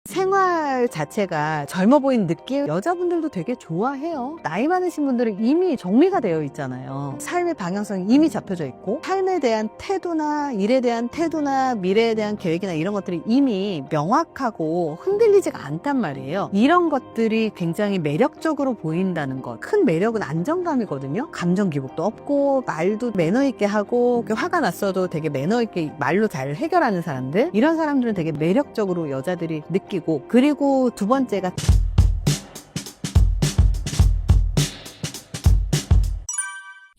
생활 자체가 젊어 보이는 느낌, 여자분들도 되게 좋아해요. 나이 많으신 분들은 이미 정리가 되어 있잖아요. 삶의 방향성이 이미 잡혀져 있고, 삶에 대한 태도나 일에 대한 태도나 미래에 대한 계획이나 이런 것들이 이미 명확하고 흔들리지가 않단 말이에요. 이런 것들이 굉장히 매력적으로 보인다는 것. 큰 매력은 안정감이거든요. 감정 기복도 없고, 말도 매너 있게 하고, 화가 났어도 되게 매너 있게 말로 잘 해결하는 사람들, 이런 사람들은 되게 매력적으로 여자들이 느끼고, 그리고 두 번째가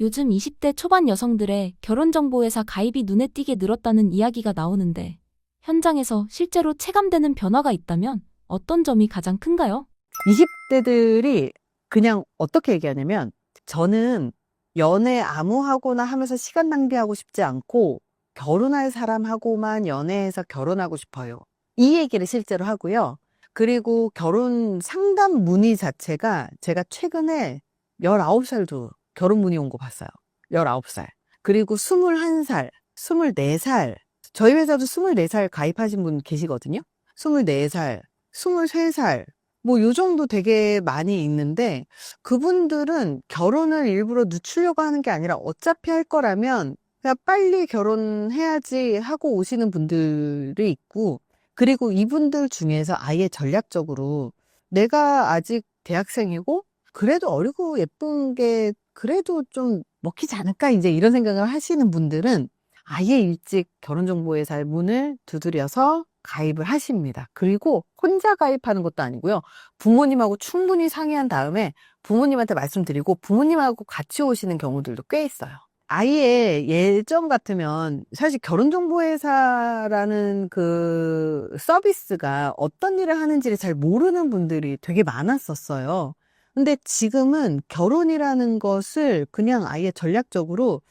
요즘 20대 초반 여성들의 결혼정보회사 가입이 눈에 띄게 늘었다는 이야기가 나오는데 현장에서 실제로 체감되는 변화가 있다면 어떤 점이 가장 큰가요? 20대들이 그냥 어떻게 얘기하냐면, 저는 연애 아무 하거나 하면서 시간 낭비하고 싶지 않고 결혼할 사람하고만 연애해서 결혼하고 싶어요. 이 얘기를 실제로 하고요. 그리고 결혼 상담 문의 자체가 제가 최근에 19살도 결혼 문의 온 거 봤어요. 19살. 그리고 21살, 24살. 저희 회사도 24살 가입하신 분 계시거든요. 24살, 23살. 뭐 요 정도 되게 많이 있는데, 그분들은 결혼을 일부러 늦추려고 하는 게 아니라 어차피 할 거라면 그냥 빨리 결혼해야지 하고 오시는 분들이 있고, 그리고 이분들 중에서 아예 전략적으로 내가 아직 대학생이고 그래도 어리고 예쁜 게 그래도 좀 먹히지 않을까 이제 이런 생각을 하시는 분들은 아예 일찍 결혼정보회사의 문을 두드려서 가입을 하십니다. 그리고 혼자 가입하는 것도 아니고요. 부모님하고 충분히 상의한 다음에 부모님한테 말씀드리고 부모님하고 같이 오시는 경우들도 꽤 있어요. 아예 예전 같으면 사실 결혼정보회사라는 그 서비스가 어떤 일을 하는지를 잘 모르는 분들이 되게 많았었어요. 근데 지금은 결혼이라는 것을 그냥 아예 전략적으로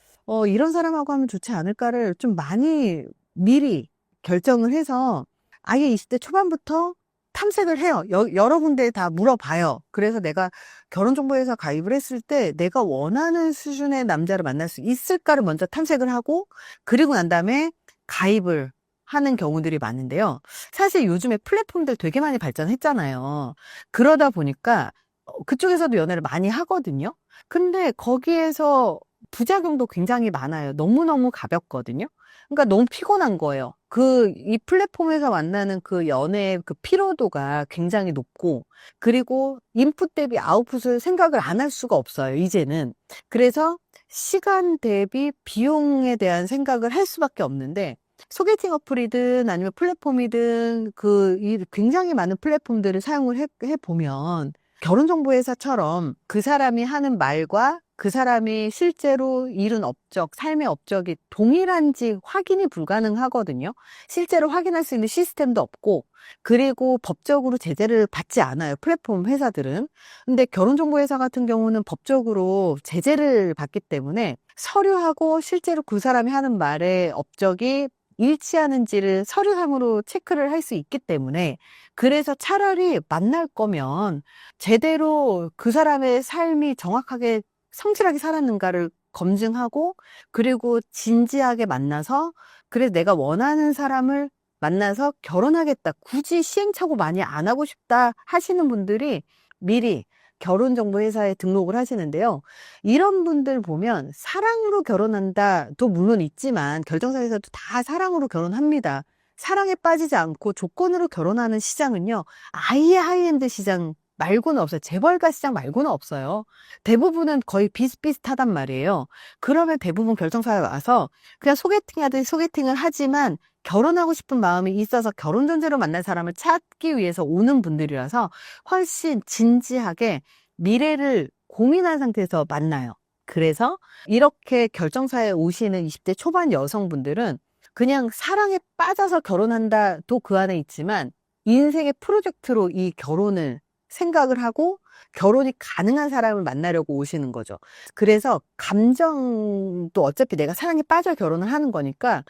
이런 사람하고 하면 좋지 않을까를 좀 많이 미리 결정을 해서 아예 20대 초반부터 탐색을 해요. 여러 군데에 다 물어봐요. 그래서 내가 결혼정보회사 가입을 했을 때 내가 원하는 수준의 남자를 만날 수 있을까를 먼저 탐색을 하고, 그리고 난 다음에 가입을 하는 경우들이 많은데요. 사실 요즘에 플랫폼들 되게 많이 발전했잖아요. 그러다 보니까 그쪽에서도 연애를 많이 하거든요. 근데 거기에서 부작용도 굉장히 많아요. 너무너무 가볍거든요. 그러니까 너무 피곤한 거예요. 이 플랫폼에서 만나는 그 연애의 그 피로도가 굉장히 높고, 그리고 인풋 대비 아웃풋을 생각을 안 할 수가 없어요, 이제는. 그래서 시간 대비 비용에 대한 생각을 할 수밖에 없는데, 소개팅 어플이든 아니면 플랫폼이든 굉장히 많은 플랫폼들을 사용을 해보면, 결혼정보회사처럼 그 사람이 하는 말과 그 사람이 실제로 이룬 업적, 삶의 업적이 동일한지 확인이 불가능하거든요. 실제로 확인할 수 있는 시스템도 없고, 그리고 법적으로 제재를 받지 않아요, 플랫폼 회사들은. 근데 결혼정보회사 같은 경우는 법적으로 제재를 받기 때문에 서류하고 실제로 그 사람이 하는 말의 업적이 일치하는지를 서류상으로 체크를 할 수 있기 때문에, 그래서 차라리 만날 거면 제대로 그 사람의 삶이 정확하게 성실하게 살았는가를 검증하고, 그리고 진지하게 만나서, 그래서 내가 원하는 사람을 만나서 결혼하겠다, 굳이 시행착오 많이 안 하고 싶다 하시는 분들이 미리 결혼정보회사에 등록을 하시는데요. 이런 분들 보면 사랑으로 결혼한다도 물론 있지만 결정사에서도 다 사랑으로 결혼합니다. 사랑에 빠지지 않고 조건으로 결혼하는 시장은요, 아예 하이엔드 시장 말고는 없어요. 재벌가 시장 말고는 없어요. 대부분은 거의 비슷비슷하단 말이에요. 그러면 대부분 결정사에 와서 그냥 소개팅 하듯이 소개팅을 하지만 결혼하고 싶은 마음이 있어서 결혼 전제로 만날 사람을 찾기 위해서 오는 분들이라서 훨씬 진지하게 미래를 고민한 상태에서 만나요. 그래서 이렇게 결정사에 오시는 20대 초반 여성분들은 그냥 사랑에 빠져서 결혼한다도 그 안에 있지만 인생의 프로젝트로 이 결혼을 생각을 하고 결혼이 가능한 사람을 만나려고 오시는 거죠. 그래서 감정도 어차피 내가 사랑에 빠져 결혼을 하는 거니까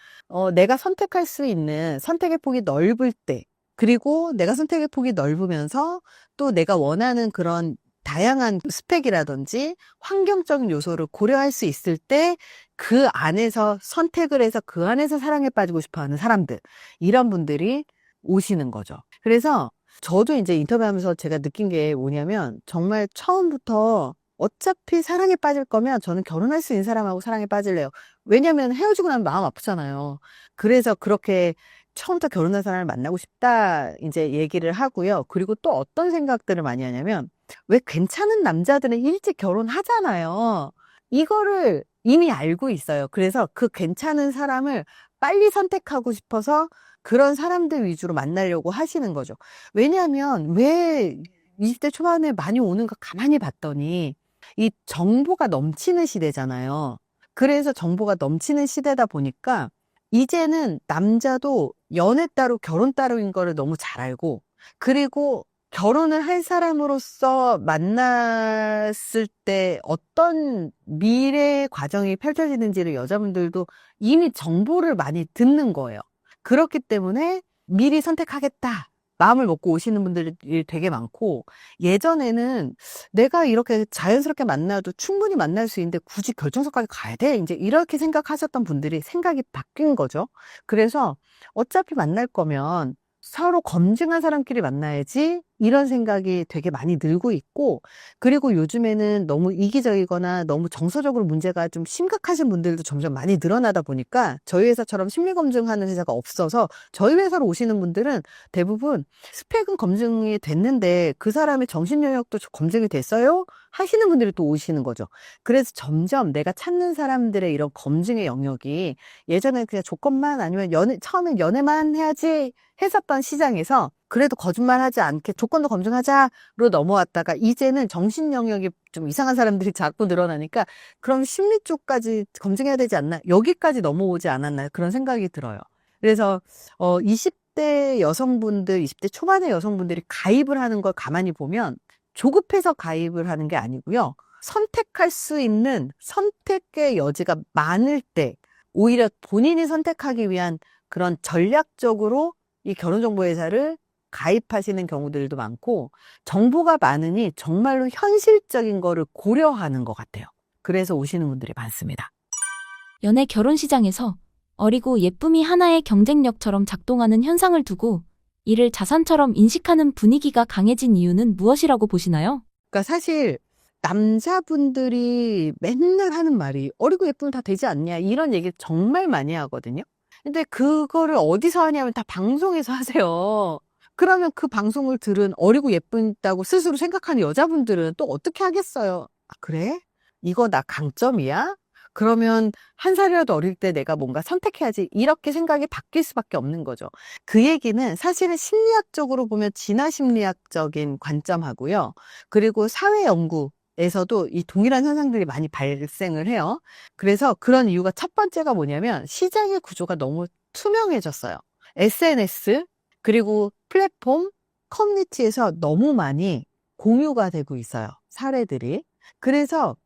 내가 선택할 수 있는 선택의 폭이 넓을 때, 그리고 내가 선택의 폭이 넓으면서 또 내가 원하는 그런 다양한 스펙이라든지 환경적인 요소를 고려할 수 있을 때 그 안에서 선택을 해서 그 안에서 사랑에 빠지고 싶어 하는 사람들, 이런 분들이 오시는 거죠. 그래서 저도 이제 인터뷰하면서 제가 느낀 게 뭐냐면 정말 처음부터 어차피 사랑에 빠질 거면 저는 결혼할 수 있는 사람하고 사랑에 빠질래요. 왜냐면 헤어지고 나면 마음 아프잖아요. 그래서 그렇게 처음부터 결혼한 사람을 만나고 싶다 이제 얘기를 하고요. 그리고 또 어떤 생각들을 많이 하냐면 왜 괜찮은 남자들은 일찍 결혼하잖아요. 이거를 이미 알고 있어요. 그래서 그 괜찮은 사람을 빨리 선택하고 싶어서 그런 사람들 위주로 만나려고 하시는 거죠. 왜냐하면 왜 20대 초반에 많이 오는 거 가만히 봤더니 이 정보가 넘치는 시대잖아요. 그래서 정보가 넘치는 시대다 보니까 이제는 남자도 연애 따로 결혼 따로인 거를 너무 잘 알고, 그리고 결혼을 할 사람으로서 만났을 때 어떤 미래 과정이 펼쳐지는지를 여자분들도 이미 정보를 많이 듣는 거예요. 그렇기 때문에 미리 선택하겠다 마음을 먹고 오시는 분들이 되게 많고, 예전에는 내가 이렇게 자연스럽게 만나도 충분히 만날 수 있는데 굳이 결정서까지 가야 돼? 이제 이렇게 생각하셨던 분들이 생각이 바뀐 거죠. 그래서 어차피 만날 거면 서로 검증한 사람끼리 만나야지, 이런 생각이 되게 많이 늘고 있고, 그리고 요즘에는 너무 이기적이거나 너무 정서적으로 문제가 좀 심각하신 분들도 점점 많이 늘어나다 보니까 저희 회사처럼 심리검증하는 회사가 없어서 저희 회사로 오시는 분들은 대부분 스펙은 검증이 됐는데 그 사람의 정신 영역도 검증이 됐어요? 하시는 분들이 또 오시는 거죠. 그래서 점점 내가 찾는 사람들의 이런 검증의 영역이, 예전에 그냥 조건만 아니면 처음엔 연애만 해야지 했었던 시장에서 그래도 거짓말하지 않게 조건도 검증하자로 넘어왔다가 이제는 정신 영역이 좀 이상한 사람들이 자꾸 늘어나니까 그럼 심리 쪽까지 검증해야 되지 않나? 여기까지 넘어오지 않았나? 그런 생각이 들어요. 그래서 20대 여성분들, 20대 초반의 여성분들이 가입을 하는 걸 가만히 보면 조급해서 가입을 하는 게 아니고요. 선택할 수 있는 선택의 여지가 많을 때 오히려 본인이 선택하기 위한 그런 전략적으로 이 결혼정보회사를 가입하시는 경우들도 많고, 정보가 많으니 정말로 현실적인 거를 고려하는 것 같아요. 그래서 오시는 분들이 많습니다. 연애 결혼 시장에서 어리고 예쁨이 하나의 경쟁력처럼 작동하는 현상을 두고 이를 자산처럼 인식하는 분위기가 강해진 이유는 무엇이라고 보시나요? 그러니까 사실 남자분들이 맨날 하는 말이 어리고 예쁘면 다 되지 않냐, 이런 얘기 정말 많이 하거든요. 근데 그거를 어디서 하냐면 다 방송에서 하세요. 그러면 그 방송을 들은 어리고 예쁘다고 스스로 생각하는 여자분들은 또 어떻게 하겠어요? 아, 그래? 이거 나 강점이야? 그러면 한 살이라도 어릴 때 내가 뭔가 선택해야지, 이렇게 생각이 바뀔 수밖에 없는 거죠. 그 얘기는 사실은 심리학적으로 보면 진화 심리학적인 관점하고요. 그리고 사회 연구에서도 이 동일한 현상들이 많이 발생을 해요. 그래서 그런 이유가 첫 번째가 뭐냐면 시장의 구조가 너무 투명해졌어요. SNS, 그리고 플랫폼, 커뮤니티에서 너무 많이 공유가 되고 있어요. 사례들이. 그래서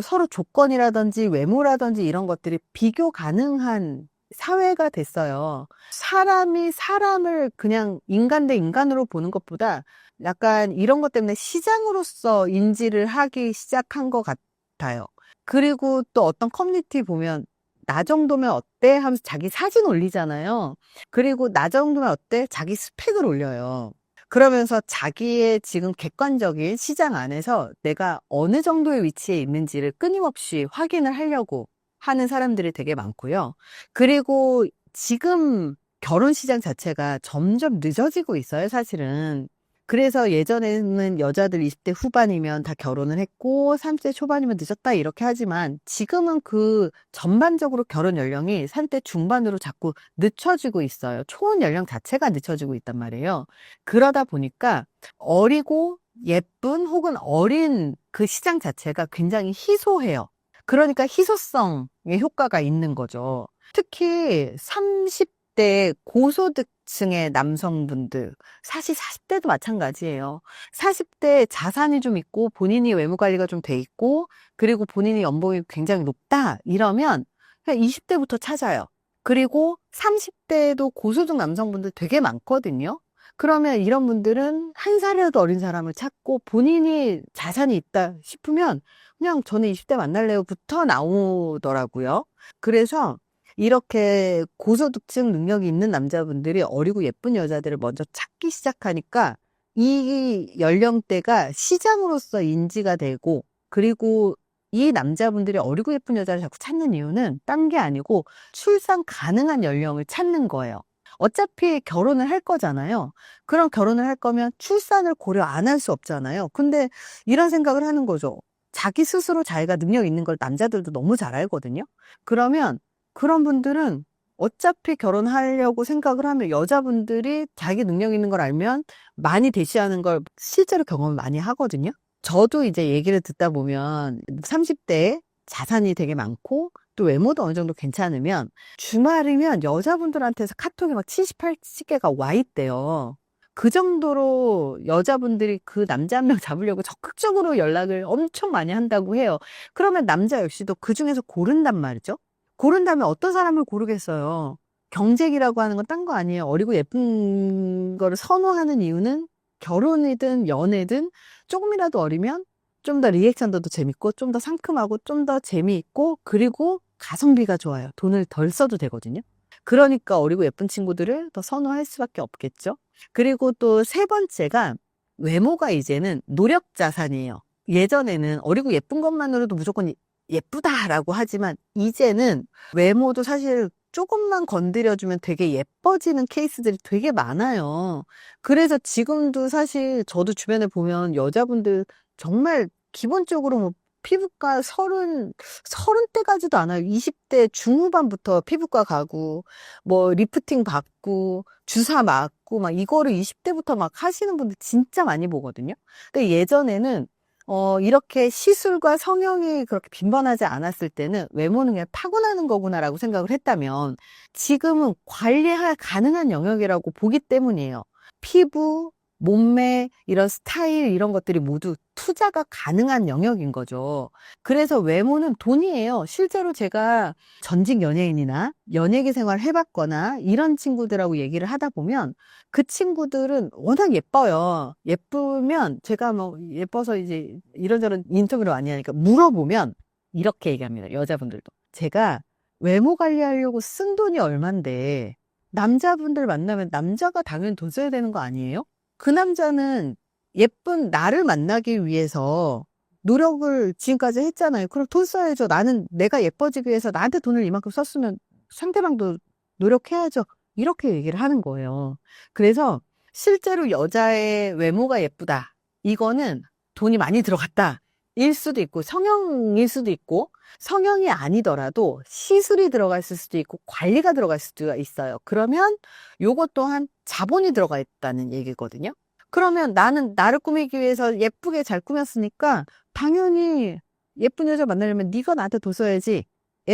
서로 조건이라든지 외모라든지 이런 것들이 비교 가능한 사회가 됐어요. 사람이 사람을 그냥 인간 대 인간으로 보는 것보다 약간 이런 것 때문에 시장으로서 인지를 하기 시작한 것 같아요. 그리고 또 어떤 커뮤니티 보면 나 정도면 어때? 하면서 자기 사진 올리잖아요. 그리고 나 정도면 어때? 자기 스펙을 올려요. 그러면서 자기의 지금 객관적인 시장 안에서 내가 어느 정도의 위치에 있는지를 끊임없이 확인을 하려고 하는 사람들이 되게 많고요. 그리고 지금 결혼 시장 자체가 점점 늦어지고 있어요, 사실은. 그래서 예전에는 여자들 20대 후반이면 다 결혼을 했고 30대 초반이면 늦었다 이렇게 하지만 지금은 그 전반적으로 결혼 연령이 30대 중반으로 자꾸 늦춰지고 있어요. 초혼 연령 자체가 늦춰지고 있단 말이에요. 그러다 보니까 어리고 예쁜 혹은 어린 그 시장 자체가 굉장히 희소해요. 그러니까 희소성의 효과가 있는 거죠. 특히 30대 고소득층의 남성분들, 사실 40대도 마찬가지예요. 40대 자산이 좀 있고 본인이 외모 관리가 좀 돼 있고 그리고 본인이 연봉이 굉장히 높다 이러면 그냥 20대부터 찾아요. 그리고 30대에도 고소득 남성분들 되게 많거든요. 그러면 이런 분들은 한 살이라도 어린 사람을 찾고 본인이 자산이 있다 싶으면 그냥 저는 20대 만날래요부터 나오더라고요. 그래서 이렇게 고소득층 능력이 있는 남자분들이 어리고 예쁜 여자들을 먼저 찾기 시작하니까 이 연령대가 시장으로서 인지가 되고, 그리고 이 남자분들이 어리고 예쁜 여자를 자꾸 찾는 이유는 딴 게 아니고 출산 가능한 연령을 찾는 거예요. 어차피 결혼을 할 거잖아요. 그럼 결혼을 할 거면 출산을 고려 안 할 수 없잖아요. 근데 이런 생각을 하는 거죠. 자기 스스로 자기가 능력 있는 걸 남자들도 너무 잘 알거든요. 그러면 그런 분들은 어차피 결혼하려고 생각을 하면, 여자분들이 자기 능력 있는 걸 알면 많이 대시하는 걸 실제로 경험을 많이 하거든요. 저도 이제 얘기를 듣다 보면 30대에 자산이 되게 많고 또 외모도 어느 정도 괜찮으면 주말이면 여자분들한테서 카톡이 막 70, 80개가 와 있대요. 그 정도로 여자분들이 그 남자 한 명 잡으려고 적극적으로 연락을 엄청 많이 한다고 해요. 그러면 남자 역시도 그 중에서 고른단 말이죠. 고른다면 어떤 사람을 고르겠어요. 경쟁이라고 하는 건 딴 거 아니에요. 어리고 예쁜 거를 선호하는 이유는 결혼이든 연애든 조금이라도 어리면 좀 더 리액션도 더 재밌고 좀 더 상큼하고 좀 더 재미있고, 그리고 가성비가 좋아요. 돈을 덜 써도 되거든요. 그러니까 어리고 예쁜 친구들을 더 선호할 수밖에 없겠죠. 그리고 또 세 번째가, 외모가 이제는 노력 자산이에요. 예전에는 어리고 예쁜 것만으로도 무조건 예쁘다라고 하지만 이제는 외모도 사실 조금만 건드려주면 되게 예뻐지는 케이스들이 되게 많아요. 그래서 지금도 사실 저도 주변에 보면 여자분들 정말 기본적으로 뭐 피부과 30대까지도 않아요. 20대 중후반부터 피부과 가고, 뭐 리프팅 받고, 주사 맞고, 막 이거를 20대부터 막 하시는 분들 진짜 많이 보거든요. 근데 예전에는 이렇게 시술과 성형이 그렇게 빈번하지 않았을 때는 외모는 그냥 타고나는 거구나라고 생각을 했다면, 지금은 관리할 가능한 영역이라고 보기 때문이에요. 피부, 몸매, 이런 스타일, 이런 것들이 모두 투자가 가능한 영역인 거죠. 그래서 외모는 돈이에요. 실제로 제가 전직 연예인이나 연예계 생활 해봤거나 이런 친구들하고 얘기를 하다 보면 그 친구들은 워낙 예뻐요. 예쁘면 제가 뭐 예뻐서 이제 이런저런 인터뷰를 많이 하니까 물어보면 이렇게 얘기합니다. 여자분들도. 제가 외모 관리하려고 쓴 돈이 얼만데 남자분들 만나면 남자가 당연히 돈 써야 되는 거 아니에요? 그 남자는 예쁜 나를 만나기 위해서 노력을 지금까지 했잖아요. 그럼 돈 써야죠. 나는 내가 예뻐지기 위해서 나한테 돈을 이만큼 썼으면 상대방도 노력해야죠. 이렇게 얘기를 하는 거예요. 그래서 실제로 여자의 외모가 예쁘다, 이거는 돈이 많이 들어갔다 일 수도 있고, 성형일 수도 있고, 성형이 아니더라도 시술이 들어갔을 수도 있고 관리가 들어갈 수도 있어요. 그러면 요것 또한 자본이 들어가 있다는 얘기거든요. 그러면 나는 나를 꾸미기 위해서 예쁘게 잘 꾸몄으니까 당연히 예쁜 여자 만나려면 네가 나한테 돈 써야지에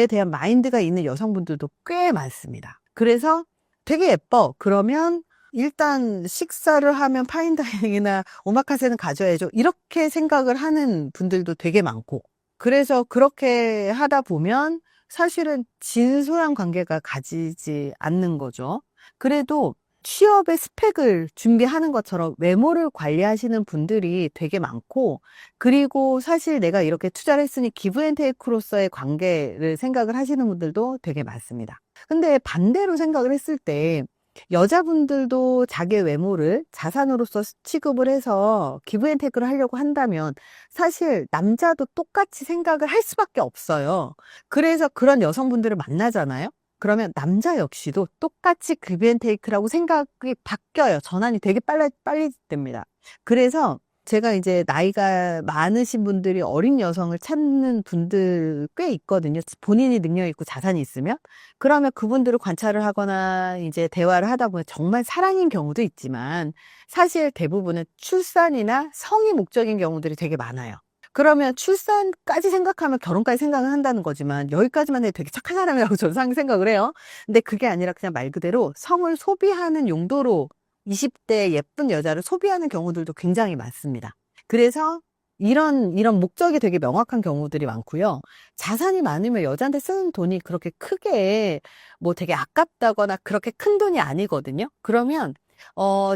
대한 마인드가 있는 여성분들도 꽤 많습니다. 그래서 되게 예뻐. 그러면 일단 식사를 하면 파인다이닝이나 오마카세는 가져야죠. 이렇게 생각을 하는 분들도 되게 많고, 그래서 그렇게 하다 보면 사실은 진솔한 관계가 가지지 않는 거죠. 그래도 취업의 스펙을 준비하는 것처럼 외모를 관리하시는 분들이 되게 많고, 그리고 사실 내가 이렇게 투자를 했으니 기브앤테이크로서의 관계를 생각을 하시는 분들도 되게 많습니다. 근데 반대로 생각을 했을 때 여자분들도 자기의 외모를 자산으로서 취급을 해서 기브앤테이크를 하려고 한다면 사실 남자도 똑같이 생각을 할 수밖에 없어요. 그래서 그런 여성분들을 만나잖아요. 그러면 남자 역시도 똑같이 기브앤테이크라고 생각이 바뀌어요. 전환이 되게 빨리 됩니다. 그래서 제가 이제 나이가 많으신 분들이 어린 여성을 찾는 분들 꽤 있거든요. 본인이 능력 있고 자산이 있으면. 그러면 그분들을 관찰을 하거나 이제 대화를 하다 보면 정말 사랑인 경우도 있지만 사실 대부분은 출산이나 성이 목적인 경우들이 되게 많아요. 그러면 출산까지 생각하면 결혼까지 생각을 한다는 거지만 여기까지만 해도 되게 착한 사람이라고 저는 생각을 해요. 근데 그게 아니라 그냥 말 그대로 성을 소비하는 용도로 20대 예쁜 여자를 소비하는 경우들도 굉장히 많습니다. 그래서 이런 목적이 되게 명확한 경우들이 많고요. 자산이 많으면 여자한테 쓰는 돈이 그렇게 크게 뭐 되게 아깝다거나 그렇게 큰 돈이 아니거든요. 그러면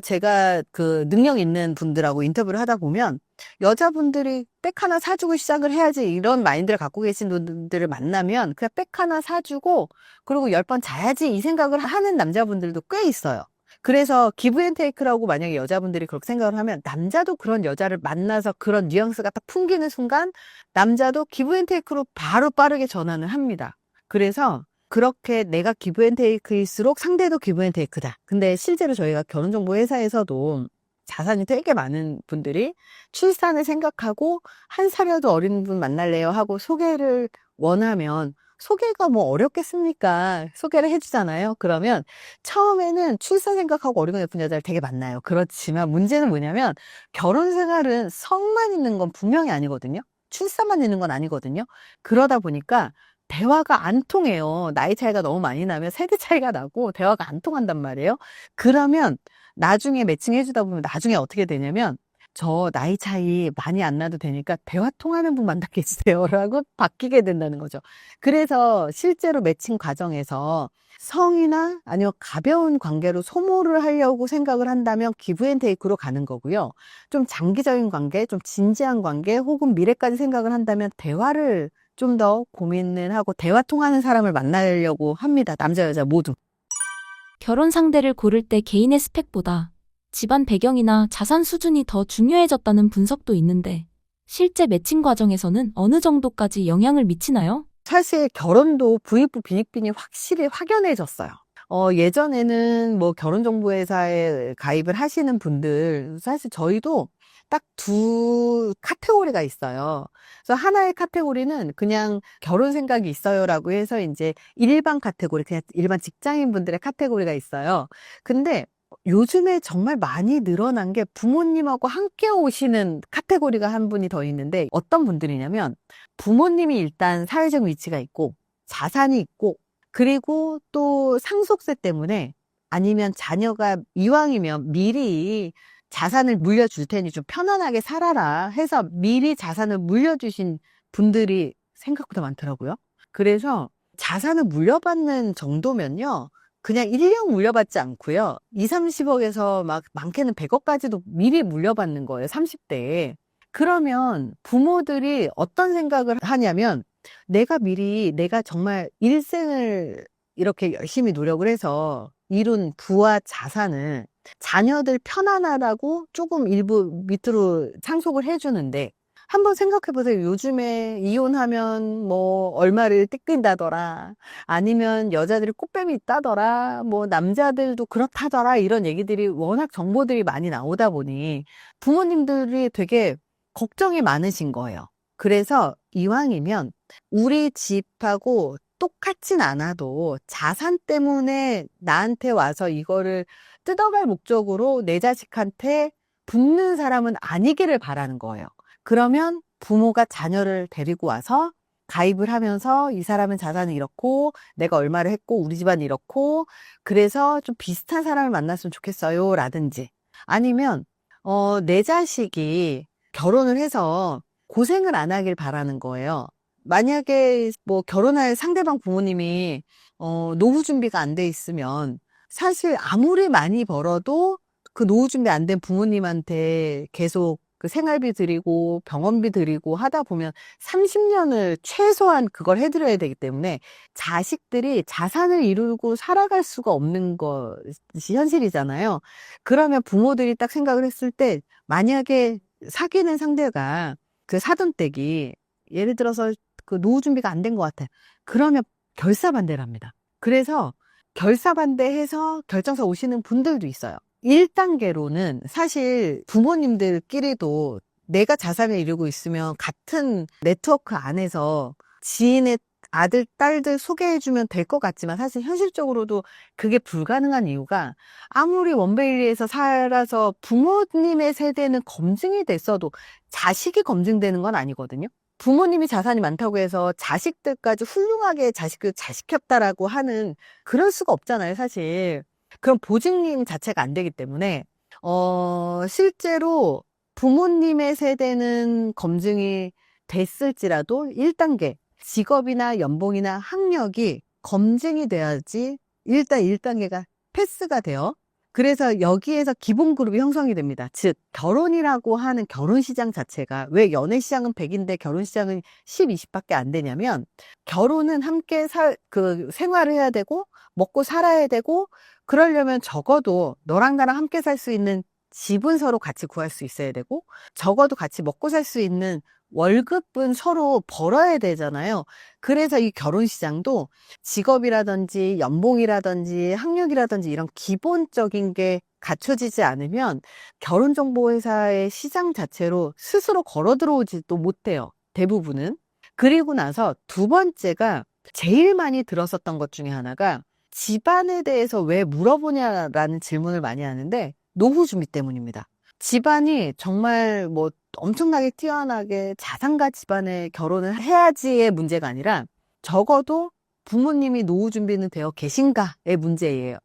제가 그 능력 있는 분들하고 인터뷰를 하다 보면 여자분들이 백 하나 사주고 시작을 해야지 이런 마인드를 갖고 계신 분들을 만나면 그냥 백 하나 사주고 그리고 10번 자야지 이 생각을 하는 남자분들도 꽤 있어요. 그래서 기브앤테이크라고 만약에 여자분들이 그렇게 생각을 하면 남자도 그런 여자를 만나서 그런 뉘앙스가 딱 풍기는 순간 남자도 기브앤테이크로 바로 빠르게 전환을 합니다. 그래서 그렇게 내가 기브앤테이크일수록 상대도 기브앤테이크다. 근데 실제로 저희가 결혼정보회사에서도 자산이 되게 많은 분들이 출산을 생각하고 한 살이라도 어린 분 만날래요 하고 소개를 원하면 소개가 뭐 어렵겠습니까? 소개를 해주잖아요. 그러면 처음에는 출산 생각하고 어리고 예쁜 여자를 되게 만나요. 그렇지만 문제는 뭐냐면 결혼 생활은 성만 있는 건 분명히 아니거든요. 출산만 있는 건 아니거든요. 그러다 보니까 대화가 안 통해요. 나이 차이가 너무 많이 나면 세대 차이가 나고 대화가 안 통한단 말이에요. 그러면 나중에 매칭해 주다 보면 나중에 어떻게 되냐면 저 나이 차이 많이 안 나도 되니까 대화 통하는 분 만나 계세요라고 바뀌게 된다는 거죠. 그래서 실제로 매칭 과정에서 성이나 아니면 가벼운 관계로 소모를 하려고 생각을 한다면 기브앤테이크로 가는 거고요. 좀 장기적인 관계, 좀 진지한 관계 혹은 미래까지 생각을 한다면 대화를 좀 더 고민을 하고 대화 통하는 사람을 만나려고 합니다. 남자, 여자 모두. 결혼 상대를 고를 때 개인의 스펙보다 집안 배경이나 자산 수준이 더 중요해졌다는 분석도 있는데 실제 매칭 과정에서는 어느 정도까지 영향을 미치나요? 사실 결혼도 부익부 빈익빈이 확실히 확연해졌어요. 예전에는 뭐 결혼정보회사에 가입을 하시는 분들, 사실 저희도 딱 두 카테고리가 있어요. 그래서 하나의 카테고리는 그냥 결혼 생각이 있어요라고 해서 이제 일반 카테고리, 그냥 일반 직장인 분들의 카테고리가 있어요. 근데 요즘에 정말 많이 늘어난 게 부모님하고 함께 오시는 카테고리가 한 분이 더 있는데 어떤 분들이냐면 부모님이 일단 사회적 위치가 있고 자산이 있고 그리고 또 상속세 때문에 아니면 자녀가 이왕이면 미리 자산을 물려줄 테니 좀 편안하게 살아라 해서 미리 자산을 물려주신 분들이 생각보다 많더라고요. 그래서 자산을 물려받는 정도면요. 그냥 1억 물려받지 않고요. 2, 30억에서 막 많게는 100억까지도 미리 물려받는 거예요. 30대에. 그러면 부모들이 어떤 생각을 하냐면 내가 정말 일생을 이렇게 열심히 노력을 해서 이룬 부와 자산을 자녀들 편안하라고 조금 일부 밑으로 상속을 해주는데 한번 생각해 보세요. 요즘에 이혼하면 뭐 얼마를 뜯긴다더라. 아니면 여자들이 꽃뱀이 있다더라. 뭐 남자들도 그렇다더라. 이런 얘기들이 워낙 정보들이 많이 나오다 보니 부모님들이 되게 걱정이 많으신 거예요. 그래서 이왕이면 우리 집하고 똑같진 않아도 자산 때문에 나한테 와서 이거를 뜯어갈 목적으로 내 자식한테 붙는 사람은 아니기를 바라는 거예요. 그러면 부모가 자녀를 데리고 와서 가입을 하면서 이 사람은 자산이 이렇고 내가 얼마를 했고 우리 집안이 이렇고 그래서 좀 비슷한 사람을 만났으면 좋겠어요 라든지 아니면 내 자식이 결혼을 해서 고생을 안 하길 바라는 거예요. 만약에 뭐 결혼할 상대방 부모님이 노후 준비가 안 돼 있으면 사실 아무리 많이 벌어도 그 노후 준비 안 된 부모님한테 계속 그 생활비 드리고 병원비 드리고 하다 보면 30년을 최소한 그걸 해드려야 되기 때문에 자식들이 자산을 이루고 살아갈 수가 없는 것이 현실이잖아요. 그러면 부모들이 딱 생각을 했을 때 만약에 사귀는 상대가 그 사돈댁이 예를 들어서 그 노후 준비가 안 된 것 같아. 그러면 결사반대를 합니다. 그래서 결사반대해서 결정서 오시는 분들도 있어요. 1단계로는 사실 부모님들끼리도 내가 자산을 이루고 있으면 같은 네트워크 안에서 지인의 아들, 딸들 소개해주면 될 것 같지만 사실 현실적으로도 그게 불가능한 이유가 아무리 원베일리에서 살아서 부모님의 세대는 검증이 됐어도 자식이 검증되는 건 아니거든요. 부모님이 자산이 많다고 해서 자식들까지 훌륭하게 자식을 잘 시켰다라고 하는 그럴 수가 없잖아요, 사실. 그럼 보증님 자체가 안 되기 때문에 실제로 부모님의 세대는 검증이 됐을지라도 1단계 직업이나 연봉이나 학력이 검증이 돼야지 일단 1단계가 패스가 돼요. 그래서 여기에서 기본 그룹이 형성이 됩니다. 즉, 결혼이라고 하는 결혼 시장 자체가 왜 연애 시장은 100인데 결혼 시장은 10, 20밖에 안 되냐면 결혼은 함께 생활을 해야 되고 먹고 살아야 되고 그러려면 적어도 너랑 나랑 함께 살 수 있는 집은 서로 같이 구할 수 있어야 되고 적어도 같이 먹고 살 수 있는 월급은 서로 벌어야 되잖아요. 그래서 이 결혼 시장도 직업이라든지 연봉이라든지 학력이라든지 이런 기본적인 게 갖춰지지 않으면 결혼정보회사의 시장 자체로 스스로 걸어 들어오지도 못해요. 대부분은. 그리고 나서 두 번째가 제일 많이 들었었던 것 중에 하나가 집안에 대해서 왜 물어보냐라는 질문을 많이 하는데 노후 준비 때문입니다. 집안이 정말 뭐 엄청나게 뛰어나게 자산가 집안에 결혼을 해야지의 문제가 아니라 적어도 부모님이 노후 준비는 되어 계신가의 문제예요.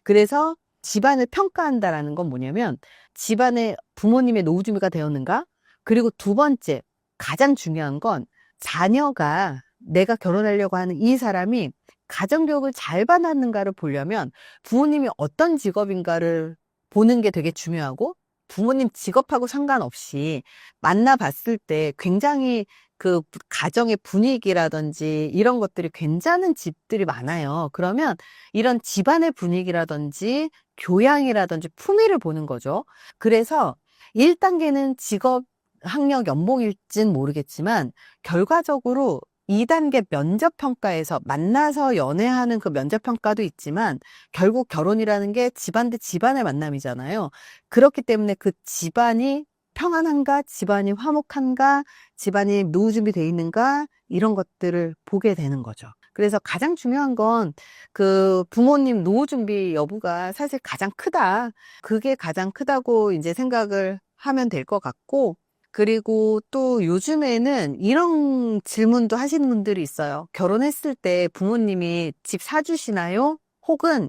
그래서 집안을 평가한다라는 건 뭐냐면 집안에 부모님의 노후 준비가 되었는가? 그리고 두 번째, 가장 중요한 건 자녀가 내가 결혼하려고 하는 이 사람이 가정교육을 잘 받았는가를 보려면 부모님이 어떤 직업인가를 보는 게 되게 중요하고 부모님 직업하고 상관없이 만나봤을 때 굉장히 그 가정의 분위기라든지 이런 것들이 괜찮은 집들이 많아요. 그러면 이런 집안의 분위기라든지 교양이라든지 품위를 보는 거죠. 그래서 1단계는 직업, 학력, 연봉일진 모르겠지만 결과적으로 2단계 면접평가에서 만나서 연애하는 그 면접평가도 있지만 결국 결혼이라는 게 집안 대 집안의 만남이잖아요. 그렇기 때문에 그 집안이 평안한가, 집안이 화목한가, 집안이 노후 준비되어 있는가 이런 것들을 보게 되는 거죠. 그래서 가장 중요한 건 그 부모님 노후 준비 여부가 사실 가장 크다. 그게 가장 크다고 이제 생각을 하면 될 것 같고 그리고 또 요즘에는 이런 질문도 하시는 분들이 있어요. 결혼했을 때 부모님이 집 사주시나요? 혹은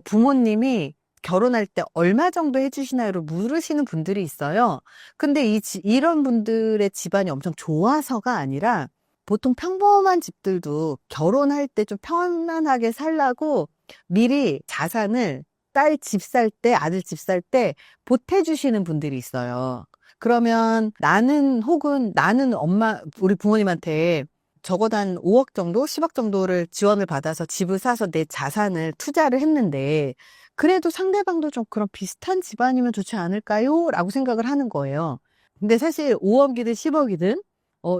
부모님이 결혼할 때 얼마 정도 해주시나요를 물으시는 분들이 있어요. 근데 이런 분들의 집안이 엄청 좋아서가 아니라 보통 평범한 집들도 결혼할 때 좀 편안하게 살라고 미리 자산을 딸 집 살 때, 아들 집 살 때 보태주시는 분들이 있어요. 그러면 나는 우리 부모님한테 적어도 한 5억 정도, 10억 정도를 지원을 받아서 집을 사서 내 자산을 투자를 했는데 그래도 상대방도 좀 그런 비슷한 집안이면 좋지 않을까요? 라고 생각을 하는 거예요. 근데 사실 5억이든 10억이든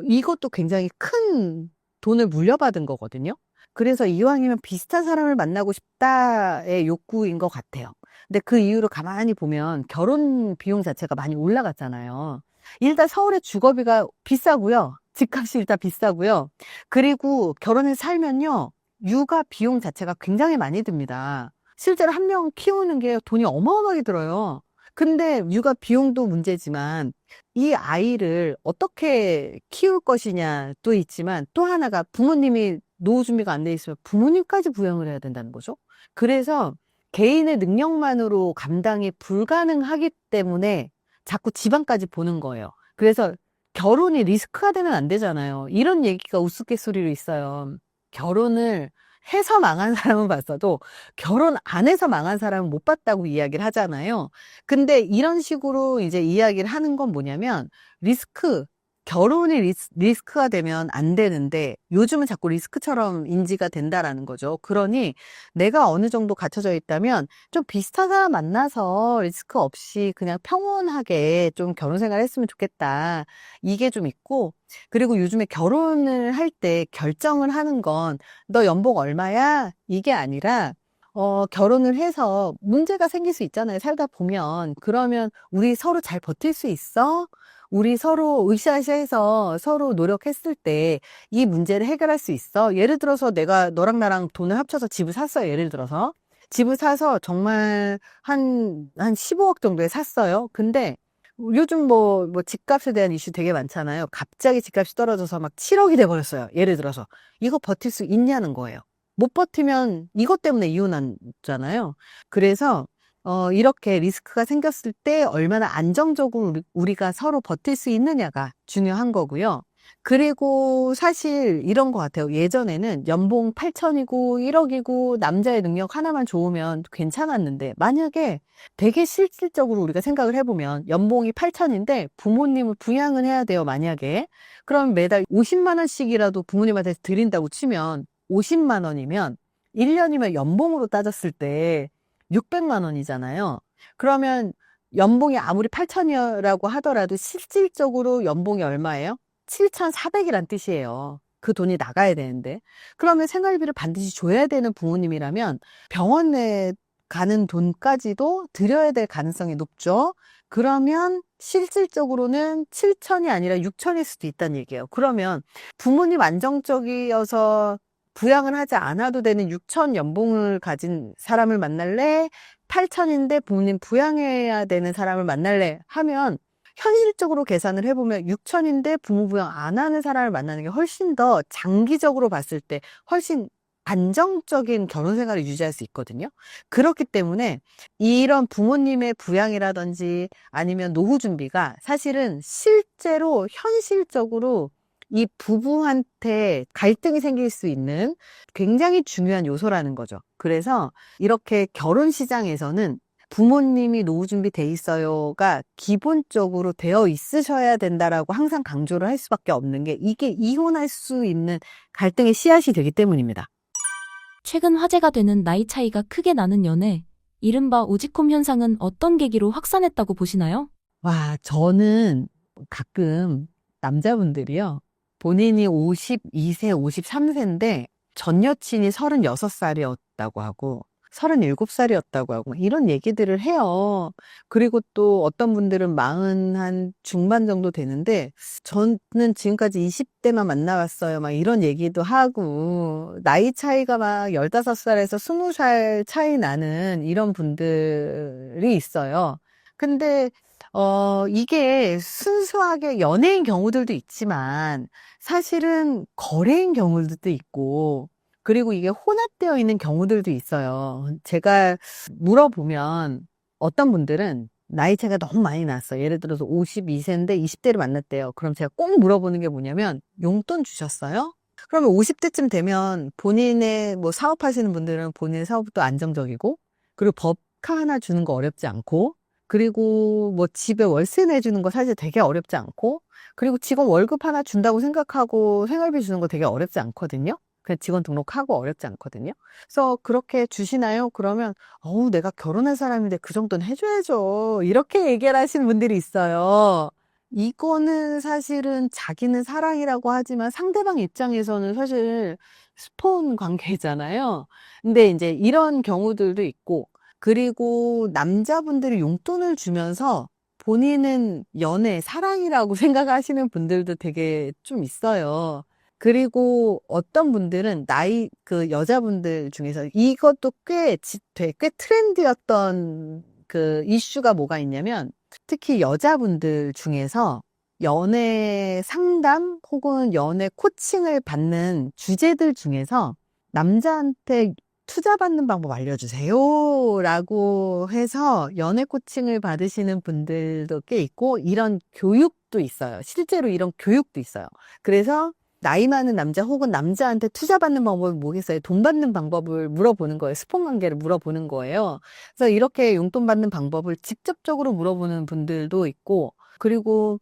이것도 굉장히 큰 돈을 물려받은 거거든요. 그래서 이왕이면 비슷한 사람을 만나고 싶다의 욕구인 것 같아요. 근데 그 이유로 가만히 보면 결혼 비용 자체가 많이 올라갔잖아요. 일단 서울의 주거비가 비싸고요. 집값이 일단 비싸고요. 그리고 결혼해서 살면요. 육아 비용 자체가 굉장히 많이 듭니다. 실제로 한 명 키우는 게 돈이 어마어마하게 들어요. 근데 육아 비용도 문제지만 이 아이를 어떻게 키울 것이냐도 있지만 또 하나가 부모님이 노후 준비가 안 돼 있으면 부모님까지 부양을 해야 된다는 거죠. 그래서 개인의 능력만으로 감당이 불가능하기 때문에 자꾸 집안까지 보는 거예요. 그래서 결혼이 리스크가 되면 안 되잖아요. 이런 얘기가 우스갯소리로 있어요. 결혼을 해서 망한 사람은 봤어도 결혼 안 해서 망한 사람은 못 봤다고 이야기를 하잖아요. 근데 이런 식으로 이제 이야기를 하는 건 뭐냐면 결혼이 리스크가 되면 안 되는데 요즘은 자꾸 리스크처럼 인지가 된다라는 거죠. 그러니 내가 어느 정도 갖춰져 있다면 좀 비슷한 사람 만나서 리스크 없이 그냥 평온하게 좀 결혼 생활 했으면 좋겠다. 이게 좀 있고 그리고 요즘에 결혼을 할 때 결정을 하는 건 너 연봉 얼마야? 이게 아니라 결혼을 해서 문제가 생길 수 있잖아요. 살다 보면. 그러면 우리 서로 잘 버틸 수 있어? 우리 서로 으쌰으쌰해서 서로 노력했을 때 이 문제를 해결할 수 있어? 예를 들어서 내가 너랑 나랑 돈을 합쳐서 집을 샀어요. 예를 들어서. 집을 사서 정말 한 15억 정도에 샀어요. 근데 요즘 뭐 집값에 대한 이슈 되게 많잖아요. 갑자기 집값이 떨어져서 막 7억이 돼버렸어요. 예를 들어서. 이거 버틸 수 있냐는 거예요. 못 버티면 이것 때문에 이혼하잖아요. 그래서 이렇게 리스크가 생겼을 때 얼마나 안정적으로 우리가 서로 버틸 수 있느냐가 중요한 거고요. 그리고 사실 이런 것 같아요. 예전에는 연봉 8천이고 1억이고 남자의 능력 하나만 좋으면 괜찮았는데, 만약에 되게 실질적으로 우리가 생각을 해보면 연봉이 8천인데 부모님을 부양은 해야 돼요, 만약에. 그럼 매달 50만 원씩이라도 부모님한테 드린다고 치면 50만 원이면 1년이면 연봉으로 따졌을 때 600만 원이잖아요. 그러면 연봉이 아무리 8천이라고 하더라도 실질적으로 연봉이 얼마예요? 7,400이란 뜻이에요. 그 돈이 나가야 되는데. 그러면 생활비를 반드시 줘야 되는 부모님이라면 병원에 가는 돈까지도 드려야 될 가능성이 높죠. 그러면 실질적으로는 7천이 아니라 6천일 수도 있다는 얘기예요. 그러면 부모님 안정적이어서 부양을 하지 않아도 되는 6천 연봉을 가진 사람을 만날래? 8천인데 부모님 부양해야 되는 사람을 만날래? 하면 현실적으로 계산을 해보면 6천인데 부모 부양 안 하는 사람을 만나는 게 훨씬 더 장기적으로 봤을 때 훨씬 안정적인 결혼 생활을 유지할 수 있거든요. 그렇기 때문에 이런 부모님의 부양이라든지 아니면 노후 준비가 사실은 실제로 현실적으로 이 부부한테 갈등이 생길 수 있는 굉장히 중요한 요소라는 거죠. 그래서 이렇게 결혼 시장에서는 부모님이 노후 준비 돼 있어요가 기본적으로 되어 있으셔야 된다라고 항상 강조를 할 수밖에 없는 게, 이게 이혼할 수 있는 갈등의 씨앗이 되기 때문입니다. 최근 화제가 되는 나이 차이가 크게 나는 연애, 이른바 오지콤 현상은 어떤 계기로 확산했다고 보시나요? 와, 저는 가끔 남자분들이요, 본인이 52세, 53세인데 전 여친이 36살이었다고 하고 37살이었다고 하고 이런 얘기들을 해요. 그리고 또 어떤 분들은 40 한 중반 정도 되는데 저는 지금까지 20대만 만나봤어요, 막 이런 얘기도 하고, 나이 차이가 막 15살에서 20살 차이 나는 이런 분들이 있어요. 근데 이게 순수하게 연애인 경우들도 있지만 사실은 거래인 경우들도 있고, 그리고 이게 혼합되어 있는 경우들도 있어요. 제가 물어보면 어떤 분들은 나이 차이가 너무 많이 났어. 예를 들어서 52세인데 20대를 만났대요. 그럼 제가 꼭 물어보는 게 뭐냐면, 용돈 주셨어요? 그러면 50대쯤 되면 본인의 뭐 사업하시는 분들은 본인의 사업도 안정적이고, 그리고 법카 하나 주는 거 어렵지 않고, 그리고 뭐 집에 월세 내주는 거 사실 되게 어렵지 않고, 그리고 직원 월급 하나 준다고 생각하고 생활비 주는 거 되게 어렵지 않거든요. 그냥 직원 등록하고 어렵지 않거든요. 그래서 그렇게 주시나요? 그러면 내가 결혼할 사람인데 그 정도는 해줘야죠, 이렇게 얘기를 하시는 분들이 있어요. 이거는 사실은 자기는 사랑이라고 하지만 상대방 입장에서는 사실 스폰 관계잖아요. 근데 이제 이런 경우들도 있고, 그리고 남자분들이 용돈을 주면서 본인은 연애, 사랑이라고 생각하시는 분들도 되게 좀 있어요. 그리고 어떤 분들은 그 여자분들 중에서 이것도 꽤 트렌드였던 그 이슈가 뭐가 있냐면, 특히 여자분들 중에서 연애 상담 혹은 연애 코칭을 받는 주제들 중에서 남자한테 투자 받는 방법 알려주세요 라고 해서 연애 코칭을 받으시는 분들도 꽤 있고, 이런 교육도 있어요. 실제로 이런 교육도 있어요. 그래서 나이 많은 남자 혹은 남자한테 투자 받는 방법이 뭐겠어요? 돈 받는 방법을 물어보는 거예요. 스폰 관계를 물어보는 거예요. 그래서 이렇게 용돈 받는 방법을 직접적으로 물어보는 분들도 있고, 그리고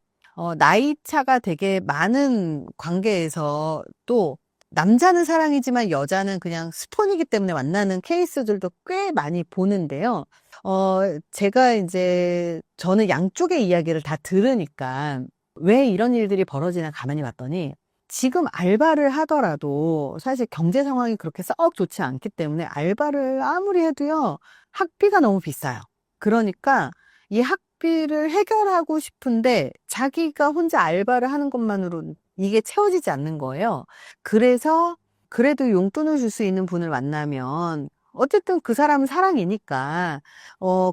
나이 차가 되게 많은 관계에서 또 남자는 사랑이지만 여자는 그냥 스폰이기 때문에 만나는 케이스들도 꽤 많이 보는데요. 제가 이제 저는 양쪽의 이야기를 다 들으니까 왜 이런 일들이 벌어지나 가만히 봤더니, 지금 알바를 하더라도 사실 경제 상황이 그렇게 썩 좋지 않기 때문에 알바를 아무리 해도요, 학비가 너무 비싸요. 그러니까 이 학비를 해결하고 싶은데 자기가 혼자 알바를 하는 것만으로 이게 채워지지 않는 거예요. 그래서 그래도 용돈을 줄 수 있는 분을 만나면, 어쨌든 그 사람은 사랑이니까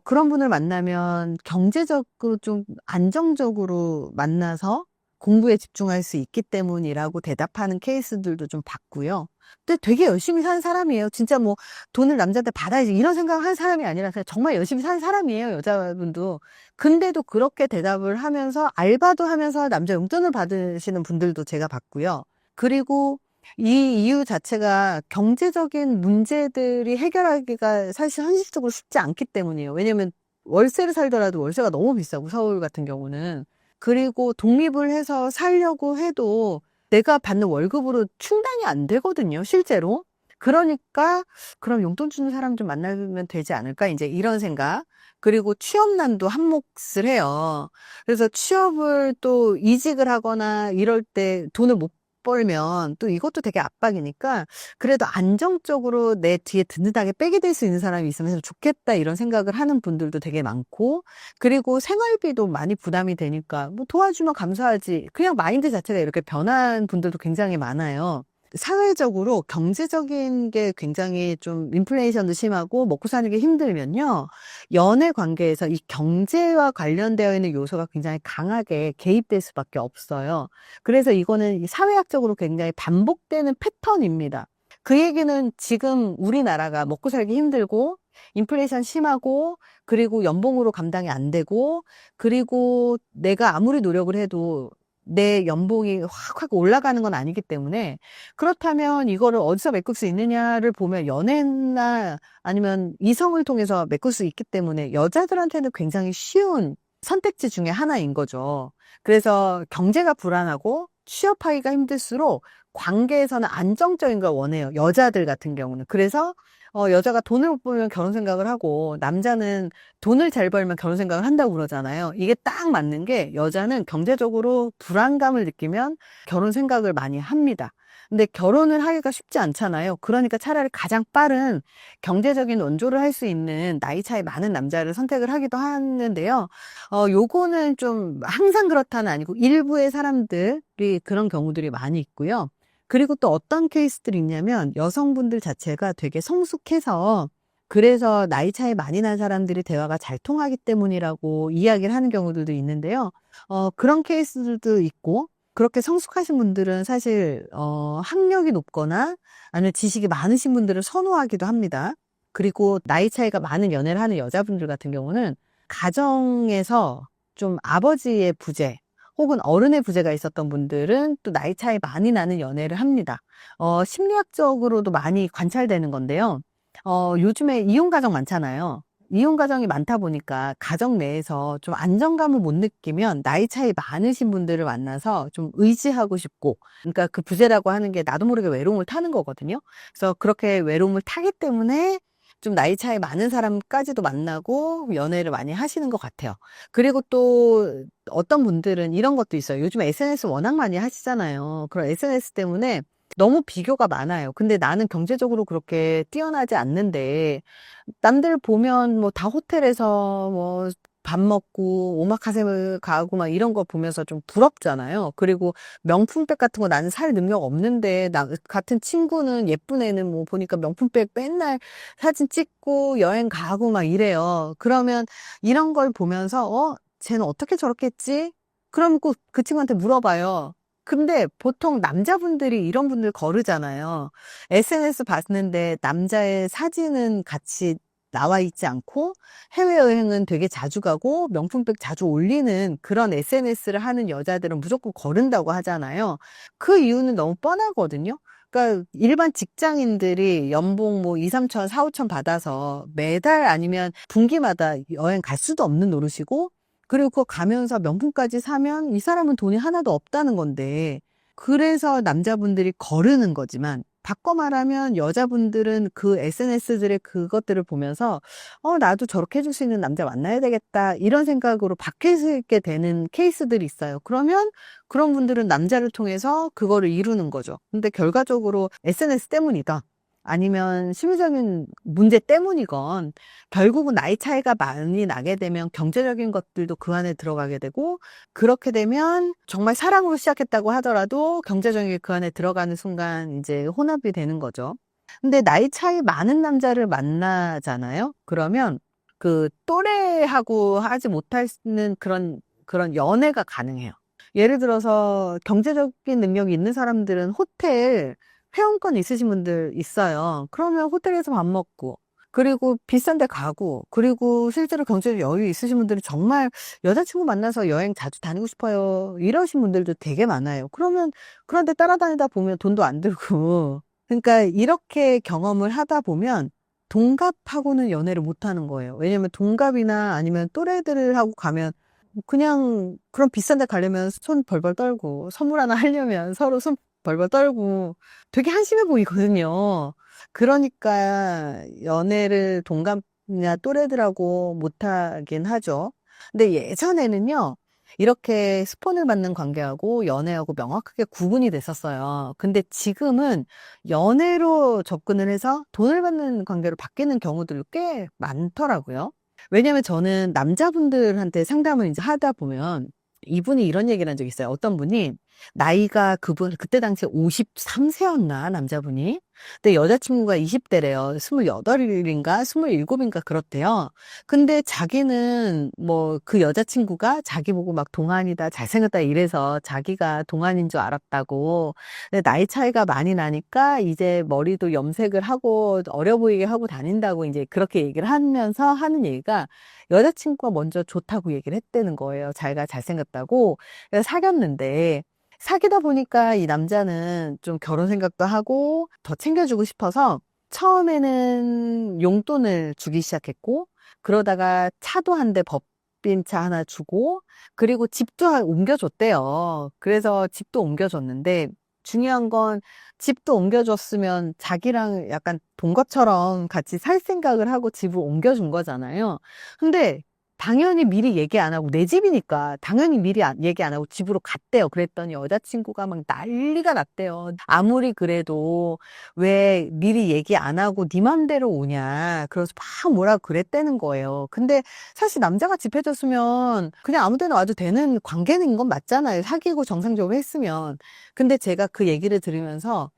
그런 분을 만나면 경제적으로 좀 안정적으로 만나서 공부에 집중할 수 있기 때문이라고 대답하는 케이스들도 좀 봤고요. 근데 되게 열심히 사는 사람이에요. 진짜 뭐 돈을 남자한테 받아야지 이런 생각하는 사람이 아니라 정말 열심히 사는 사람이에요, 여자분도. 근데도 그렇게 대답을 하면서 알바도 하면서 남자 용돈을 받으시는 분들도 제가 봤고요. 그리고 이 이유 자체가 경제적인 문제들이 해결하기가 사실 현실적으로 쉽지 않기 때문이에요. 왜냐면 월세를 살더라도 월세가 너무 비싸고, 서울 같은 경우는. 그리고 독립을 해서 살려고 해도 내가 받는 월급으로 충당이 안 되거든요, 실제로. 그러니까 그럼 용돈 주는 사람 좀 만나면 되지 않을까? 이제 이런 생각. 그리고 취업난도 한 몫을 해요. 그래서 취업을 또 이직을 하거나 이럴 때 돈을 못 벌면 또 이것도 되게 압박이니까, 그래도 안정적으로 내 뒤에 든든하게 백이 될 수 있는 사람이 있으면 좋겠다, 이런 생각을 하는 분들도 되게 많고, 그리고 생활비도 많이 부담이 되니까 뭐 도와주면 감사하지, 그냥 마인드 자체가 이렇게 변한 분들도 굉장히 많아요. 사회적으로 경제적인 게 굉장히 좀 인플레이션도 심하고 먹고 사는 게 힘들면요, 연애 관계에서 이 경제와 관련되어 있는 요소가 굉장히 강하게 개입될 수밖에 없어요. 그래서 이거는 이 사회학적으로 굉장히 반복되는 패턴입니다. 그 얘기는 지금 우리나라가 먹고 살기 힘들고 인플레이션 심하고, 그리고 연봉으로 감당이 안 되고, 그리고 내가 아무리 노력을 해도 내 연봉이 확 올라가는 건 아니기 때문에, 그렇다면 이거를 어디서 메꿀 수 있느냐를 보면 연애나 아니면 이성을 통해서 메꿀 수 있기 때문에 여자들한테는 굉장히 쉬운 선택지 중에 하나인 거죠. 그래서 경제가 불안하고 취업하기가 힘들수록 관계에서는 안정적인 걸 원해요, 여자들 같은 경우는. 그래서 여자가 돈을 못 벌면 결혼 생각을 하고, 남자는 돈을 잘 벌면 결혼 생각을 한다고 그러잖아요. 이게 딱 맞는 게, 여자는 경제적으로 불안감을 느끼면 결혼 생각을 많이 합니다. 근데 결혼을 하기가 쉽지 않잖아요. 그러니까 차라리 가장 빠른 경제적인 원조를 할 수 있는 나이 차이 많은 남자를 선택을 하기도 하는데요. 요거는 좀 항상 그렇다는 아니고 일부의 사람들이 그런 경우들이 많이 있고요. 그리고 또 어떤 케이스들이 있냐면, 여성분들 자체가 되게 성숙해서, 그래서 나이 차이 많이 난 사람들이 대화가 잘 통하기 때문이라고 이야기를 하는 경우들도 있는데요. 그런 케이스들도 있고, 그렇게 성숙하신 분들은 사실 학력이 높거나 아니면 지식이 많으신 분들을 선호하기도 합니다. 그리고 나이 차이가 많은 연애를 하는 여자분들 같은 경우는 가정에서 좀 아버지의 부재 혹은 어른의 부재가 있었던 분들은 또 나이 차이 많이 나는 연애를 합니다. 심리학적으로도 많이 관찰되는 건데요. 요즘에 이혼 가정 많잖아요. 이혼 가정이 많다 보니까 가정 내에서 좀 안정감을 못 느끼면 나이 차이 많으신 분들을 만나서 좀 의지하고 싶고, 그러니까 그 부재라고 하는 게 나도 모르게 외로움을 타는 거거든요. 그래서 그렇게 외로움을 타기 때문에 좀 나이 차이 많은 사람까지도 만나고 연애를 많이 하시는 것 같아요. 그리고 또 어떤 분들은 이런 것도 있어요. 요즘에 SNS 워낙 많이 하시잖아요. 그런 SNS 때문에 너무 비교가 많아요. 근데 나는 경제적으로 그렇게 뛰어나지 않는데, 남들 보면 뭐 다 호텔에서 뭐 밥 먹고 오마카세 가고 막 이런 거 보면서 좀 부럽잖아요. 그리고 명품백 같은 거 나는 살 능력 없는데, 나 같은 친구는 예쁜 애는 뭐 보니까 명품백 맨날 사진 찍고 여행 가고 막 이래요. 그러면 이런 걸 보면서 쟤는 어떻게 저렇게 했지? 그럼 꼭 그 친구한테 물어봐요. 근데 보통 남자분들이 이런 분들 거르잖아요. SNS 봤는데 남자의 사진은 같이 나와 있지 않고 해외여행은 되게 자주 가고 명품백 자주 올리는 그런 SNS를 하는 여자들은 무조건 거른다고 하잖아요. 그 이유는 너무 뻔하거든요. 그러니까 일반 직장인들이 연봉 뭐 2, 3천, 4, 5천 받아서 매달 아니면 분기마다 여행 갈 수도 없는 노릇이고, 그리고 그거 가면서 명품까지 사면 이 사람은 돈이 하나도 없다는 건데, 그래서 남자분들이 거르는 거지만, 바꿔 말하면 여자분들은 그 SNS들의 그것들을 보면서 나도 저렇게 해줄 수 있는 남자 만나야 되겠다, 이런 생각으로 바뀌게 되는 케이스들이 있어요. 그러면 그런 분들은 남자를 통해서 그거를 이루는 거죠. 근데 결과적으로 SNS 때문이다, 아니면 심리적인 문제 때문이건, 결국은 나이 차이가 많이 나게 되면 경제적인 것들도 그 안에 들어가게 되고, 그렇게 되면 정말 사랑으로 시작했다고 하더라도 경제적인 게 그 안에 들어가는 순간 이제 혼합이 되는 거죠. 근데 나이 차이 많은 남자를 만나잖아요. 그러면 그 또래하고 하지 못할 수 있는 그런 연애가 가능해요. 예를 들어서 경제적인 능력이 있는 사람들은 호텔 회원권 있으신 분들 있어요. 그러면 호텔에서 밥 먹고, 그리고 비싼 데 가고, 그리고 실제로 경제적 여유 있으신 분들은 정말 여자친구 만나서 여행 자주 다니고 싶어요. 이러신 분들도 되게 많아요. 그러면 그런데 따라다니다 보면 돈도 안 들고. 그러니까 이렇게 경험을 하다 보면 동갑하고는 연애를 못 하는 거예요. 왜냐면 동갑이나 아니면 또래들하고 가면 그냥 그런 비싼 데 가려면 손 벌벌 떨고 선물 하나 하려면 서로 손 벌벌 떨고 되게 한심해 보이거든요. 그러니까 연애를 동갑이나 또래들하고 못 하긴 하죠. 근데 예전에는요. 이렇게 스폰을 받는 관계하고 연애하고 명확하게 구분이 됐었어요. 근데 지금은 연애로 접근을 해서 돈을 받는 관계로 바뀌는 경우들도 꽤 많더라고요. 왜냐면 저는 남자분들한테 상담을 이제 하다 보면 이분이 이런 얘기를 한 적이 있어요. 어떤 분이 나이가 그때 당시에 53세였나, 남자분이. 근데 여자친구가 20대래요. 28인가 27인가 그렇대요. 근데 자기는 뭐 그 여자친구가 자기 보고 막 동안이다, 잘생겼다 이래서 자기가 동안인 줄 알았다고. 근데 나이 차이가 많이 나니까 이제 머리도 염색을 하고 어려 보이게 하고 다닌다고 이제 그렇게 얘기를 하면서 하는 얘기가 여자친구가 먼저 좋다고 얘기를 했다는 거예요. 자기가 잘생겼다고. 그래서 사귀었는데 사귀다 보니까 이 남자는 좀 결혼 생각도 하고 더 챙겨주고 싶어서 처음에는 용돈을 주기 시작했고, 그러다가 차도 한 대 법빈 차 하나 주고, 그리고 집도 옮겨줬대요. 그래서 집도 옮겨줬는데 중요한 건 집도 옮겨줬으면 자기랑 약간 동갑처럼 같이 살 생각을 하고 집을 옮겨준 거잖아요. 근데 당연히 미리 얘기 안 하고, 내 집이니까 당연히 미리 얘기 안 하고 집으로 갔대요. 그랬더니 여자친구가 막 난리가 났대요. 아무리 그래도 왜 미리 얘기 안 하고 네 맘대로 오냐. 그래서 막 뭐라 그랬다는 거예요. 근데 사실 남자가 집 해줬으면 그냥 아무 데나 와도 되는 관계는 건 맞잖아요. 사귀고 정상적으로 했으면. 근데 제가 그 얘기를 들으면서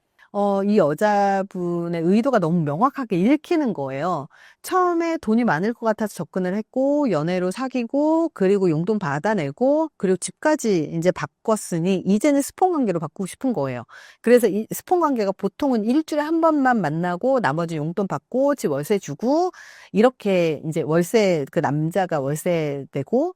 이 여자분의 의도가 너무 명확하게 읽히는 거예요. 처음에 돈이 많을 것 같아서 접근을 했고, 연애로 사귀고, 그리고 용돈 받아내고, 그리고 집까지 이제 바꿨으니, 이제는 스폰 관계로 바꾸고 싶은 거예요. 그래서 이 스폰 관계가 보통은 일주일에 한 번만 만나고, 나머지 용돈 받고, 집 월세 주고, 이렇게 이제 월세, 그 남자가 월세 내고,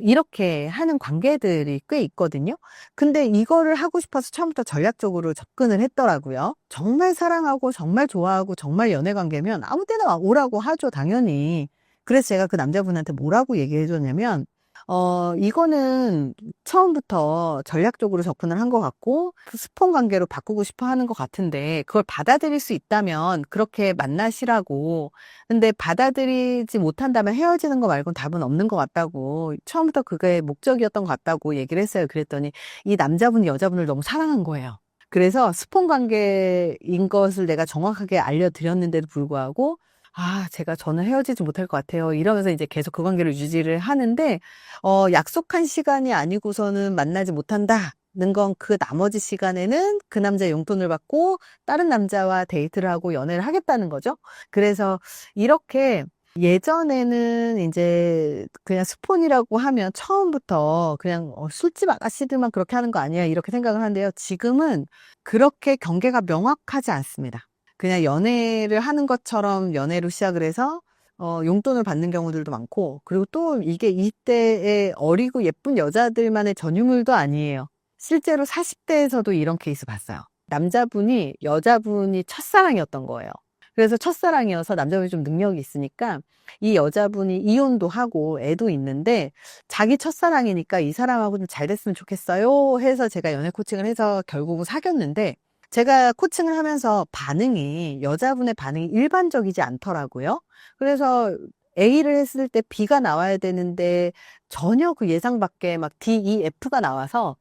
이렇게 하는 관계들이 꽤 있거든요. 근데 이거를 하고 싶어서 처음부터 전략적으로 접근을 했더라고요. 정말 사랑하고 정말 좋아하고 정말 연애 관계면 아무 때나 오라고 하죠, 당연히. 그래서 제가 그 남자분한테 뭐라고 얘기해 줬냐면, 이거는 처음부터 전략적으로 접근을 한 것 같고, 그 스폰 관계로 바꾸고 싶어 하는 것 같은데, 그걸 받아들일 수 있다면 그렇게 만나시라고. 근데 받아들이지 못한다면 헤어지는 거 말고는 답은 없는 것 같다고. 처음부터 그게 목적이었던 것 같다고 얘기를 했어요. 그랬더니 이 남자분이 여자분을 너무 사랑한 거예요. 그래서 스폰 관계인 것을 내가 정확하게 알려드렸는데도 불구하고, 제가 저는 헤어지지 못할 것 같아요. 이러면서 이제 계속 그 관계를 유지를 하는데, 약속한 시간이 아니고서는 만나지 못한다는 건 그 나머지 시간에는 그 남자 용돈을 받고 다른 남자와 데이트를 하고 연애를 하겠다는 거죠. 그래서 이렇게 예전에는 이제 그냥 스폰이라고 하면 처음부터 그냥 술집 아가씨들만 그렇게 하는 거 아니야 이렇게 생각을 하는데요. 지금은 그렇게 경계가 명확하지 않습니다. 그냥 연애를 하는 것처럼 연애로 시작을 해서 용돈을 받는 경우들도 많고, 그리고 또 이게 이때의 어리고 예쁜 여자들만의 전유물도 아니에요. 실제로 40대에서도 이런 케이스 봤어요. 남자분이 여자분이 첫사랑이었던 거예요. 그래서 첫사랑이어서 남자분이 좀 능력이 있으니까 이 여자분이 이혼도 하고 애도 있는데 자기 첫사랑이니까 이 사람하고 좀 잘 됐으면 좋겠어요 해서 제가 연애 코칭을 해서 결국은 사귀었는데, 제가 코칭을 하면서 여자분의 반응이 일반적이지 않더라고요. 그래서 A를 했을 때 B가 나와야 되는데 전혀 그 예상 밖에 막 D, E, F가 나와서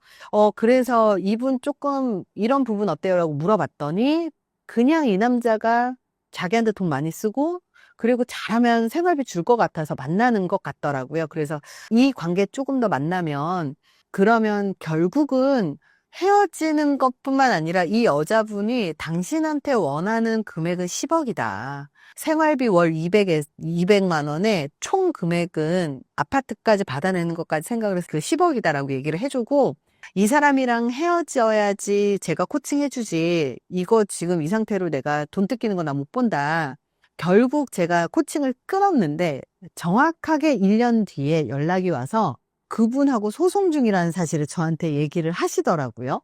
그래서 이분 조금 이런 부분 어때요? 라고 물어봤더니 그냥 이 남자가 자기한테 돈 많이 쓰고, 그리고 잘하면 생활비 줄 것 같아서 만나는 것 같더라고요. 그래서 이 관계 조금 더 만나면, 그러면 결국은 헤어지는 것뿐만 아니라 이 여자분이 당신한테 원하는 금액은 10억이다. 생활비 월 200만 원에 총 금액은 아파트까지 받아내는 것까지 생각을 해서 그 10억이다라고 얘기를 해주고, 이 사람이랑 헤어져야지 제가 코칭해주지. 이거 지금 이 상태로 내가 돈 뜯기는 거 나 못 본다. 결국 제가 코칭을 끊었는데 정확하게 1년 뒤에 연락이 와서 그분하고 소송 중이라는 사실을 저한테 얘기를 하시더라고요.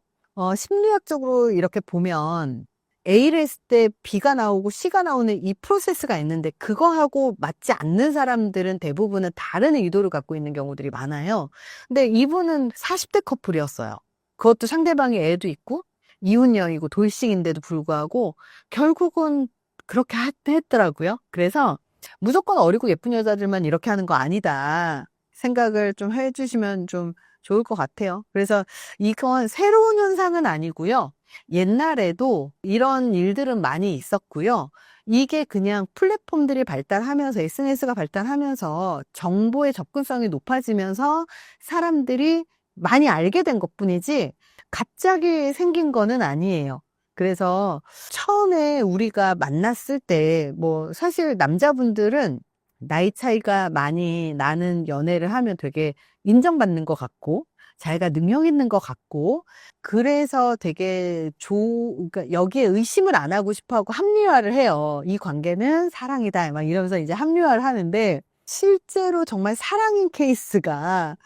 심리학적으로 이렇게 보면 A를 했을 때 B가 나오고 C가 나오는 이 프로세스가 있는데 그거하고 맞지 않는 사람들은 대부분은 다른 의도를 갖고 있는 경우들이 많아요. 근데 이분은 40대 커플이었어요. 그것도 상대방이 애도 있고 이혼녀이고 돌싱인데도 불구하고 결국은 그렇게 했더라고요. 그래서 무조건 어리고 예쁜 여자들만 이렇게 하는 거 아니다 생각을 좀 해주시면 좀 좋을 것 같아요. 그래서 이건 새로운 현상은 아니고요. 옛날에도 이런 일들은 많이 있었고요. 이게 그냥 플랫폼들이 발달하면서 SNS가 발달하면서 정보의 접근성이 높아지면서 사람들이 많이 알게 된 것뿐이지 갑자기 생긴 거는 아니에요. 그래서 처음에 우리가 만났을 때 뭐 사실 남자분들은 나이 차이가 많이 나는 연애를 하면 되게 인정받는 것 같고 자기가 능력 있는 것 같고 그래서 되게 그러니까 여기에 의심을 안 하고 싶어 하고 합리화를 해요. 이 관계는 사랑이다. 막 이러면서 이제 합리화를 하는데 실제로 정말 사랑인 케이스가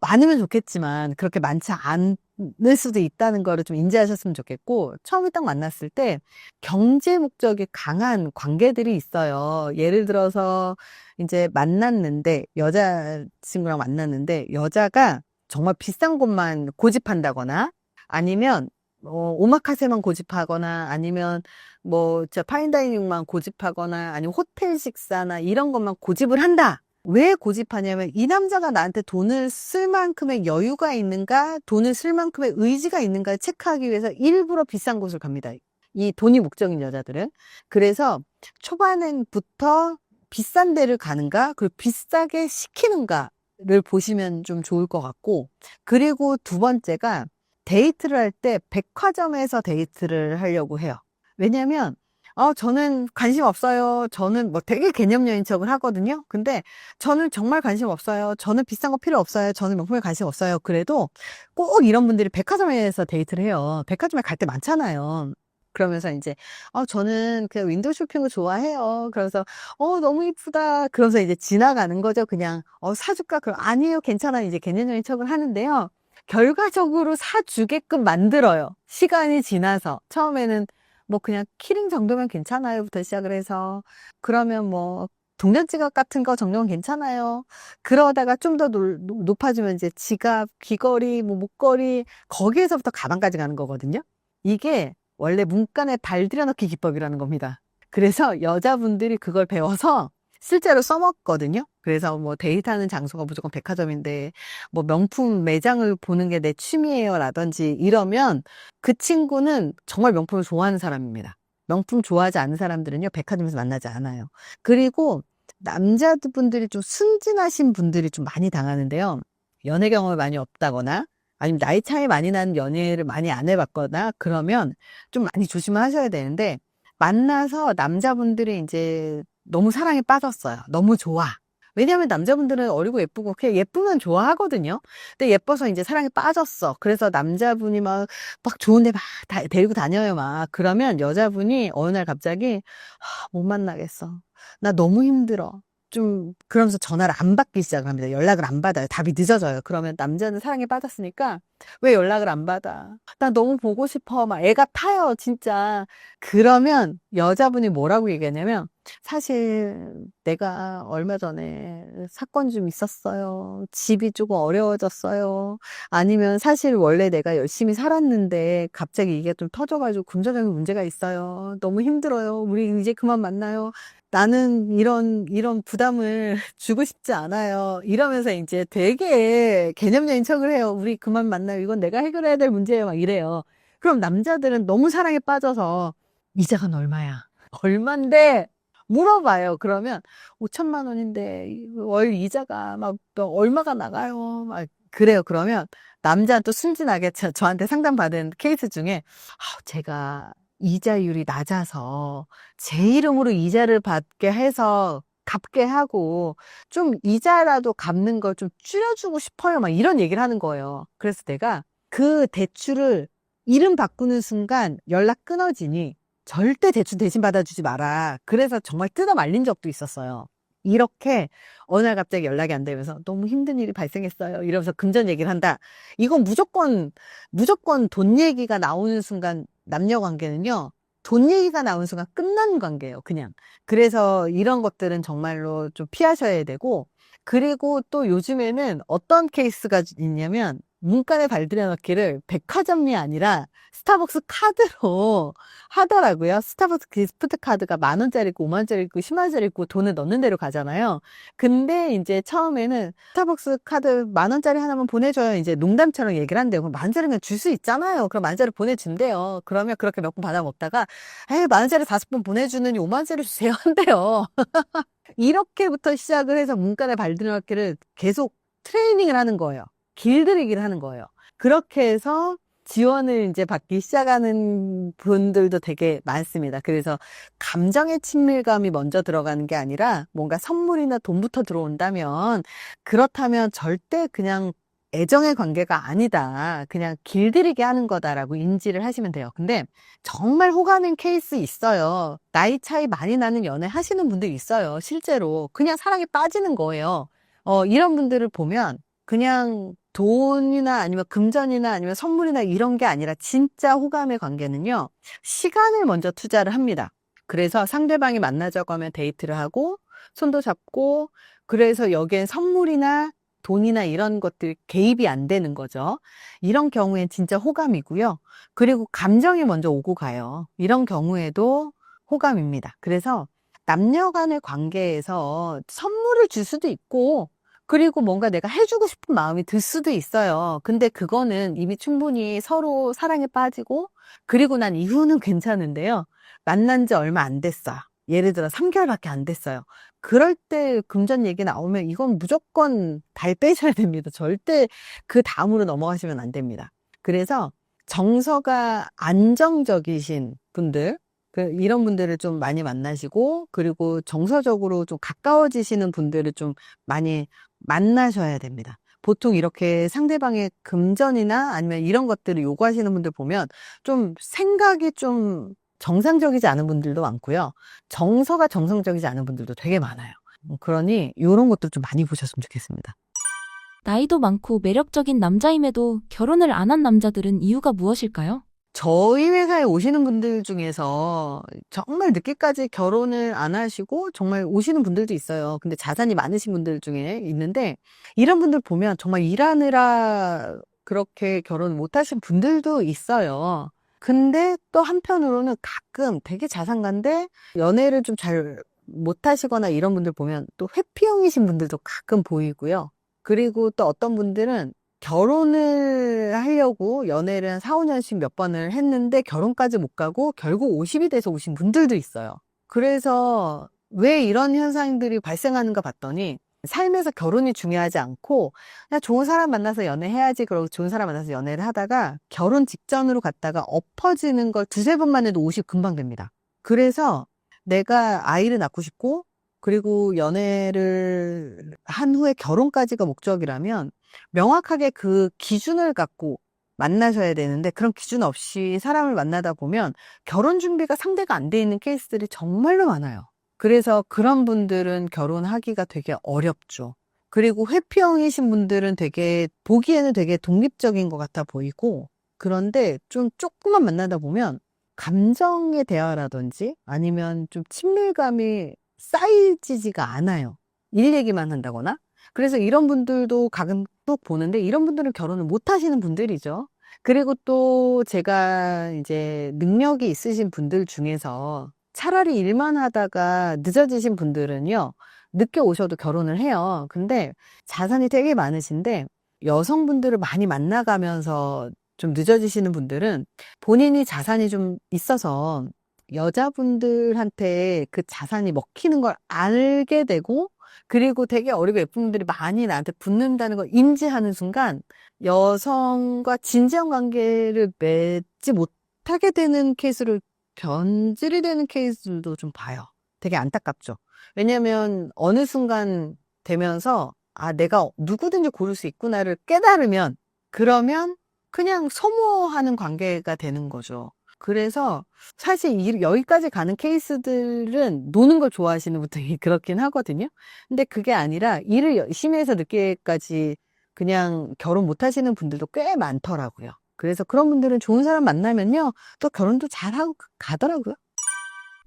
많으면 좋겠지만 그렇게 많지 않을 수도 있다는 거를 좀 인지하셨으면 좋겠고 처음에 딱 만났을 때 경제 목적이 강한 관계들이 있어요. 예를 들어서 이제 만났는데 여자친구랑 만났는데 여자가 정말 비싼 곳만 고집한다거나 아니면 오마카세만 고집하거나 아니면 뭐 저 파인다이닝만 고집하거나 아니면 호텔 식사나 이런 것만 고집을 한다. 왜 고집하냐면 이 남자가 나한테 돈을 쓸 만큼의 여유가 있는가, 돈을 쓸 만큼의 의지가 있는가 체크하기 위해서 일부러 비싼 곳을 갑니다. 이 돈이 목적인 여자들은. 그래서 초반부터 비싼 데를 가는가, 그리고 비싸게 시키는가를 보시면 좀 좋을 것 같고, 그리고 두 번째가 데이트를 할 때 백화점에서 데이트를 하려고 해요. 왜냐면 저는 관심 없어요. 저는 뭐 되게 개념적인 척을 하거든요. 근데 저는 정말 관심 없어요. 저는 비싼 거 필요 없어요. 저는 명품에 관심 없어요. 그래도 꼭 이런 분들이 백화점에서 데이트를 해요. 백화점에 갈 때 많잖아요. 그러면서 이제 저는 그냥 윈도우 쇼핑을 좋아해요. 그래서 너무 이쁘다. 그러면서 이제 지나가는 거죠. 그냥 사줄까? 그럼 아니에요. 괜찮아요. 이제 개념적인 척을 하는데요. 결과적으로 사주게끔 만들어요. 시간이 지나서. 처음에는 뭐 그냥 키링 정도면 괜찮아요부터 시작을 해서 그러면 뭐 동전 지갑 같은 거 정도면 괜찮아요. 그러다가 좀 더 높아지면 이제 지갑, 귀걸이, 뭐 목걸이 거기에서부터 가방까지 가는 거거든요. 이게 원래 문간에 발 들여넣기 기법이라는 겁니다. 그래서 여자분들이 그걸 배워서 실제로 써먹거든요. 그래서 뭐 데이트하는 장소가 무조건 백화점인데 뭐 명품 매장을 보는 게 내 취미예요 라든지 이러면 그 친구는 정말 명품을 좋아하는 사람입니다. 명품 좋아하지 않는 사람들은요 백화점에서 만나지 않아요. 그리고 남자분들이 좀 순진하신 분들이 좀 많이 당하는데요. 연애 경험이 많이 없다거나 아니면 나이 차이 많이 나는 연애를 많이 안 해봤거나 그러면 좀 많이 조심하셔야 되는데 만나서 남자분들이 이제 너무 사랑에 빠졌어요. 너무 좋아. 왜냐하면 남자분들은 어리고 예쁘고 그냥 예쁘면 좋아하거든요. 근데 예뻐서 이제 사랑에 빠졌어. 그래서 남자분이 막 좋은데 막 데리고 다녀요. 막 그러면 여자분이 어느 날 갑자기 못 만나겠어. 나 너무 힘들어. 좀 그러면서 전화를 안 받기 시작을 합니다. 연락을 안 받아요. 답이 늦어져요. 그러면 남자는 사랑에 빠졌으니까 왜 연락을 안 받아? 나 너무 보고 싶어. 막 애가 타요, 진짜. 그러면 여자분이 뭐라고 얘기하냐면 사실 내가 얼마 전에 사건 좀 있었어요. 집이 조금 어려워졌어요. 아니면 사실 원래 내가 열심히 살았는데 갑자기 이게 좀 터져가지고 금전적인 문제가 있어요. 너무 힘들어요. 우리 이제 그만 만나요. 나는 이런 부담을 주고 싶지 않아요. 이러면서 이제 되게 개념적인 척을 해요. 우리 그만 만나요. 이건 내가 해결해야 될 문제예요. 막 이래요. 그럼 남자들은 너무 사랑에 빠져서 이자가 얼마야? 얼만데? 물어봐요. 그러면 5천만 원인데 월 이자가 막 또 얼마가 나가요? 막 그래요. 그러면 남자는 또 순진하게 저한테 상담받은 케이스 중에 제가 이자율이 낮아서 제 이름으로 이자를 받게 해서 갚게 하고 좀 이자라도 갚는 걸 좀 줄여주고 싶어요. 막 이런 얘기를 하는 거예요. 그래서 내가 그 대출을 이름 바꾸는 순간 연락 끊어지니 절대 대출 대신 받아주지 마라. 그래서 정말 뜯어 말린 적도 있었어요. 이렇게 어느 날 갑자기 연락이 안 되면서 너무 힘든 일이 발생했어요. 이러면서 금전 얘기를 한다. 이건 무조건 돈 얘기가 나오는 순간 남녀 관계는요. 돈 얘기가 나오는 순간 끝난 관계예요. 그냥. 그래서 이런 것들은 정말로 좀 피하셔야 되고, 그리고 또 요즘에는 어떤 케이스가 있냐면 문간에 발들여넣기를 백화점이 아니라 스타벅스 카드로 하더라고요. 스타벅스 기프트 카드가 10,000원짜리 있고 50,000원짜리 있고 100,000원짜리 있고 돈을 넣는 대로 가잖아요. 근데 이제 처음에는 스타벅스 카드 10,000원짜리 하나만 보내줘요. 이제 농담처럼 얘기를 한대요. 그럼 10,000원이면 줄 수 있잖아요. 그럼 10,000원짜리 보내준대요. 그러면 그렇게 몇 번 받아 먹다가 에이 10,000원짜리 5번 보내주느니 50,000원짜리 주세요 한대요. 이렇게부터 시작을 해서 문간에 발들여넣기를 계속 트레이닝을 하는 거예요. 길들이기를 하는 거예요. 그렇게 해서 지원을 이제 받기 시작하는 분들도 되게 많습니다. 그래서 감정의 친밀감이 먼저 들어가는 게 아니라 뭔가 선물이나 돈부터 들어온다면, 그렇다면 절대 그냥 애정의 관계가 아니다. 그냥 길들이게 하는 거다라고 인지를 하시면 돼요. 근데 정말 호가는 케이스 있어요. 나이 차이 많이 나는 연애 하시는 분들 있어요. 실제로. 그냥 사랑에 빠지는 거예요. 이런 분들을 보면 그냥 돈이나 아니면 금전이나 아니면 선물이나 이런 게 아니라 진짜 호감의 관계는요. 시간을 먼저 투자를 합니다. 그래서 상대방이 만나자고 하면 데이트를 하고 손도 잡고, 그래서 여기엔 선물이나 돈이나 이런 것들 개입이 안 되는 거죠. 이런 경우엔 진짜 호감이고요. 그리고 감정이 먼저 오고 가요. 이런 경우에도 호감입니다. 그래서 남녀 간의 관계에서 선물을 줄 수도 있고, 그리고 뭔가 내가 해주고 싶은 마음이 들 수도 있어요. 근데 그거는 이미 충분히 서로 사랑에 빠지고, 그리고 난 이후는 괜찮은데요. 만난 지 얼마 안 됐어요. 예를 들어 3개월밖에 안 됐어요. 그럴 때 금전 얘기 나오면 이건 무조건 발 빼셔야 됩니다. 절대 그 다음으로 넘어가시면 안 됩니다. 그래서 정서가 안정적이신 분들, 이런 분들을 좀 많이 만나시고, 그리고 정서적으로 좀 가까워지시는 분들을 좀 많이 만나셔야 됩니다. 보통 이렇게 상대방의 금전이나 아니면 이런 것들을 요구하시는 분들 보면 좀 생각이 좀 정상적이지 않은 분들도 많고요. 정서가 정상적이지 않은 분들도 되게 많아요. 그러니 이런 것도 좀 많이 보셨으면 좋겠습니다. 나이도 많고 매력적인 남자임에도 결혼을 안 한 남자들은 이유가 무엇일까요? 저희 회사에 오시는 분들 중에서 정말 늦게까지 결혼을 안 하시고 정말 오시는 분들도 있어요. 근데 자산이 많으신 분들 중에 있는데, 이런 분들 보면 정말 일하느라 그렇게 결혼 못 하신 분들도 있어요. 근데 또 한편으로는 가끔 되게 자산가인데 연애를 좀 잘 못 하시거나 이런 분들 보면 또 회피형이신 분들도 가끔 보이고요. 그리고 또 어떤 분들은 결혼을 하려고 연애를 한 4, 5년씩 몇 번을 했는데 결혼까지 못 가고 결국 50이 돼서 오신 분들도 있어요. 그래서 왜 이런 현상들이 발생하는가 봤더니 삶에서 결혼이 중요하지 않고 그냥 좋은 사람 만나서 연애해야지, 그러고 좋은 사람 만나서 연애를 하다가 결혼 직전으로 갔다가 엎어지는 걸 두세 번만 해도 50 금방 됩니다. 그래서 내가 아이를 낳고 싶고, 그리고 연애를 한 후에 결혼까지가 목적이라면 명확하게 그 기준을 갖고 만나셔야 되는데, 그런 기준 없이 사람을 만나다 보면 결혼 준비가 상대가 안 돼 있는 케이스들이 정말로 많아요. 그래서 그런 분들은 결혼하기가 되게 어렵죠. 그리고 회피형이신 분들은 되게 보기에는 되게 독립적인 것 같아 보이고, 그런데 좀 조금만 만나다 보면 감정의 대화라든지 아니면 좀 친밀감이 쌓이지가 않아요. 일 얘기만 한다거나. 그래서 이런 분들도 가끔 또 보는데, 이런 분들은 결혼을 못 하시는 분들이죠. 그리고 또 제가 이제 능력이 있으신 분들 중에서 차라리 일만 하다가 늦어지신 분들은요, 늦게 오셔도 결혼을 해요. 근데 자산이 되게 많으신데 여성분들을 많이 만나가면서 좀 늦어지시는 분들은 본인이 자산이 좀 있어서 여자분들한테 그 자산이 먹히는 걸 알게 되고, 그리고 되게 어리고 예쁜 분들이 많이 나한테 붙는다는 걸 인지하는 순간 여성과 진지한 관계를 맺지 못하게 되는 케이스를, 변질이 되는 케이스들도 좀 봐요. 되게 안타깝죠. 왜냐면 어느 순간 되면서 아, 내가 누구든지 고를 수 있구나를 깨달으면, 그러면 그냥 소모하는 관계가 되는 거죠. 그래서 사실 여기까지 가는 케이스들은 노는 걸 좋아하시는 분들이 그렇긴 하거든요. 근데 그게 아니라 일을 열심히 해서 늦게까지 그냥 결혼 못 하시는 분들도 꽤 많더라고요. 그래서 그런 분들은 좋은 사람 만나면요, 또 결혼도 잘하고 가더라고요.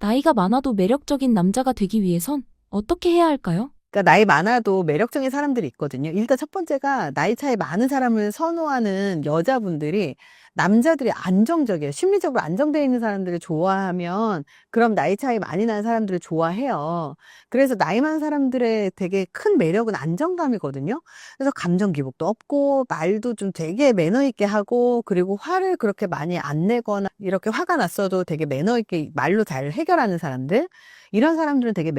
나이가 많아도 매력적인 남자가 되기 위해선 어떻게 해야 할까요? 그러니까 나이 많아도 매력적인 사람들이 있거든요. 일단 첫 번째가 나이 차이 많은 사람을 선호하는 여자분들이 남자들이 안정적이에요. 심리적으로 안정되어 있는 사람들을 좋아하면 그럼 나이 차이 많이 나는 사람들을 좋아해요. 그래서 나이 많은 사람들의 되게 큰 매력은 안정감이거든요. 그래서 감정 기복도 없고 말도 좀 되게 매너 있게 하고 그리고 화를 그렇게 많이 안 내거나 이렇게 화가 났어도 되게 매너 있게 말로 잘 해결하는 사람들. 이런 사람들은 되게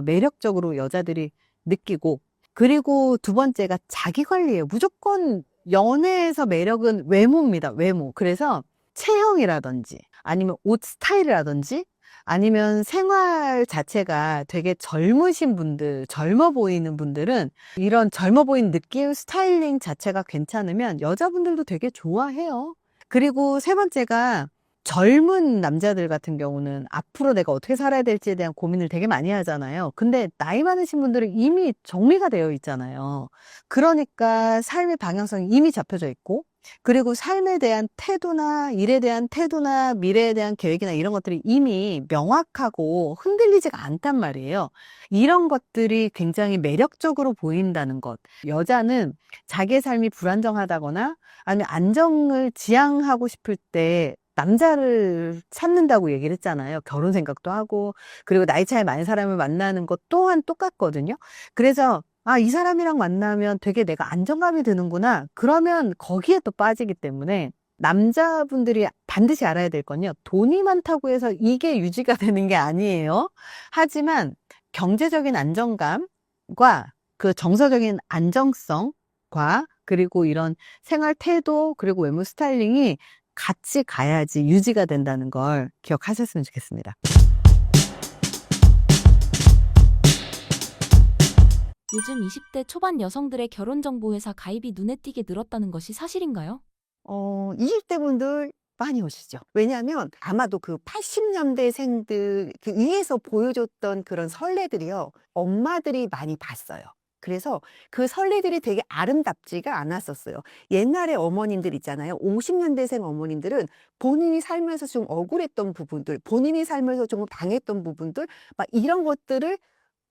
매력적으로 여자들이 느끼고, 그리고 두 번째가 자기 관리예요. 무조건 연애에서 매력은 외모입니다. 외모. 그래서 체형이라든지 아니면 옷 스타일이라든지 아니면 생활 자체가 되게 젊으신 분들, 젊어 보이는 분들은 이런 젊어 보이는 느낌, 스타일링 자체가 괜찮으면 여자분들도 되게 좋아해요. 그리고 세 번째가 젊은 남자들 같은 경우는 앞으로 내가 어떻게 살아야 될지에 대한 고민을 되게 많이 하잖아요. 근데 나이 많으신 분들은 이미 정리가 되어 있잖아요. 그러니까 삶의 방향성이 이미 잡혀져 있고, 그리고 삶에 대한 태도나 일에 대한 태도나 미래에 대한 계획이나 이런 것들이 이미 명확하고 흔들리지가 않단 말이에요. 이런 것들이 굉장히 매력적으로 보인다는 것. 여자는 자기의 삶이 불안정하다거나 아니면 안정을 지향하고 싶을 때 남자를 찾는다고 얘기를 했잖아요. 결혼 생각도 하고, 그리고 나이 차이 많은 사람을 만나는 것 또한 똑같거든요. 그래서 아, 이 사람이랑 만나면 되게 내가 안정감이 드는구나. 그러면 거기에 또 빠지기 때문에 남자분들이 반드시 알아야 될 건요. 돈이 많다고 해서 이게 유지가 되는 게 아니에요. 하지만 경제적인 안정감과 그 정서적인 안정성과 그리고 이런 생활 태도 그리고 외모 스타일링이 같이 가야지 유지가 된다는 걸 기억하셨으면 좋겠습니다. 요즘 20대 초반 여성들의 결혼정보회사 가입이 눈에 띄게 늘었다는 것이 사실인가요? 20대 분들 많이 오시죠. 왜냐하면 아마도 그 80년대생들 그 위에서 보여줬던 그런 선례들이요. 엄마들이 많이 봤어요. 그래서 그 선례들이 되게 아름답지가 않았었어요. 옛날에 어머님들 있잖아요. 50년대생 어머님들은 본인이 살면서 좀 억울했던 부분들, 본인이 살면서 좀 당했던 부분들, 막 이런 것들을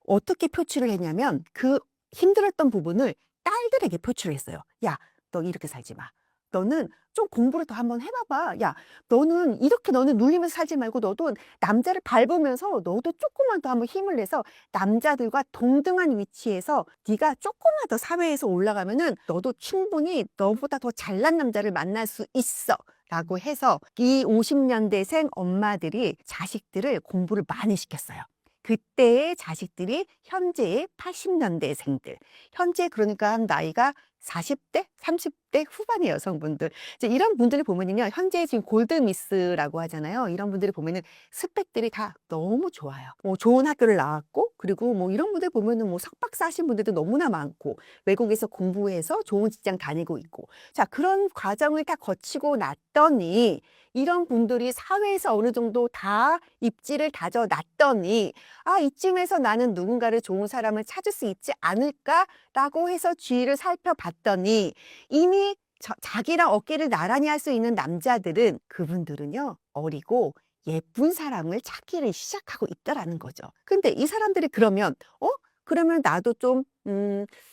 어떻게 표출을 했냐면 그 힘들었던 부분을 딸들에게 표출을 했어요. "야, 너 이렇게 살지 마. 너는 좀 공부를 더 한번 해 봐봐. 야, 너는 이렇게 너는 눌리면서 살지 말고 너도 남자를 밟으면서 너도 조금만 더 한번 힘을 내서 남자들과 동등한 위치에서 네가 조금만 더 사회에서 올라가면은 너도 충분히 너보다 더 잘난 남자를 만날 수 있어."라고 해서 이 50년대생 엄마들이 자식들을 공부를 많이 시켰어요. 그때의 자식들이 현재의 80년대생들, 현재 그러니까 한 나이가 40대, 30대 후반의 여성분들. 이제 이런 분들을 보면은요, 현재 지금 골드미스라고 하잖아요. 이런 분들을 보면은 스펙들이 다 너무 좋아요. 좋은 학교를 나왔고, 그리고 뭐 이런 분들 보면은 뭐 석박사 하신 분들도 너무나 많고, 외국에서 공부해서 좋은 직장 다니고 있고. 자, 그런 과정을 다 거치고 났더니, 이런 분들이 사회에서 어느 정도 다 입지를 다져 놨더니, 아, 이쯤에서 나는 누군가를 좋은 사람을 찾을 수 있지 않을까라고 해서 주위를 살펴봤더니 이미 자기랑 어깨를 나란히 할 수 있는 남자들은 그분들은요, 어리고 예쁜 사람을 찾기를 시작하고 있다라는 거죠. 근데 이 사람들이 그러면 그러면 나도 좀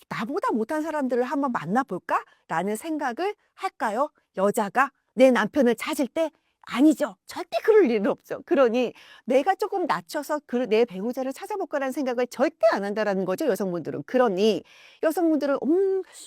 나보다 못한 사람들을 한번 만나볼까라는 생각을 할까요? 여자가 내 남편을 찾을 때? 아니죠. 절대 그럴 일은 없죠. 그러니 내가 조금 낮춰서 내 배우자를 찾아볼 거라는 생각을 절대 안 한다라는 거죠, 여성분들은. 그러니 여성분들은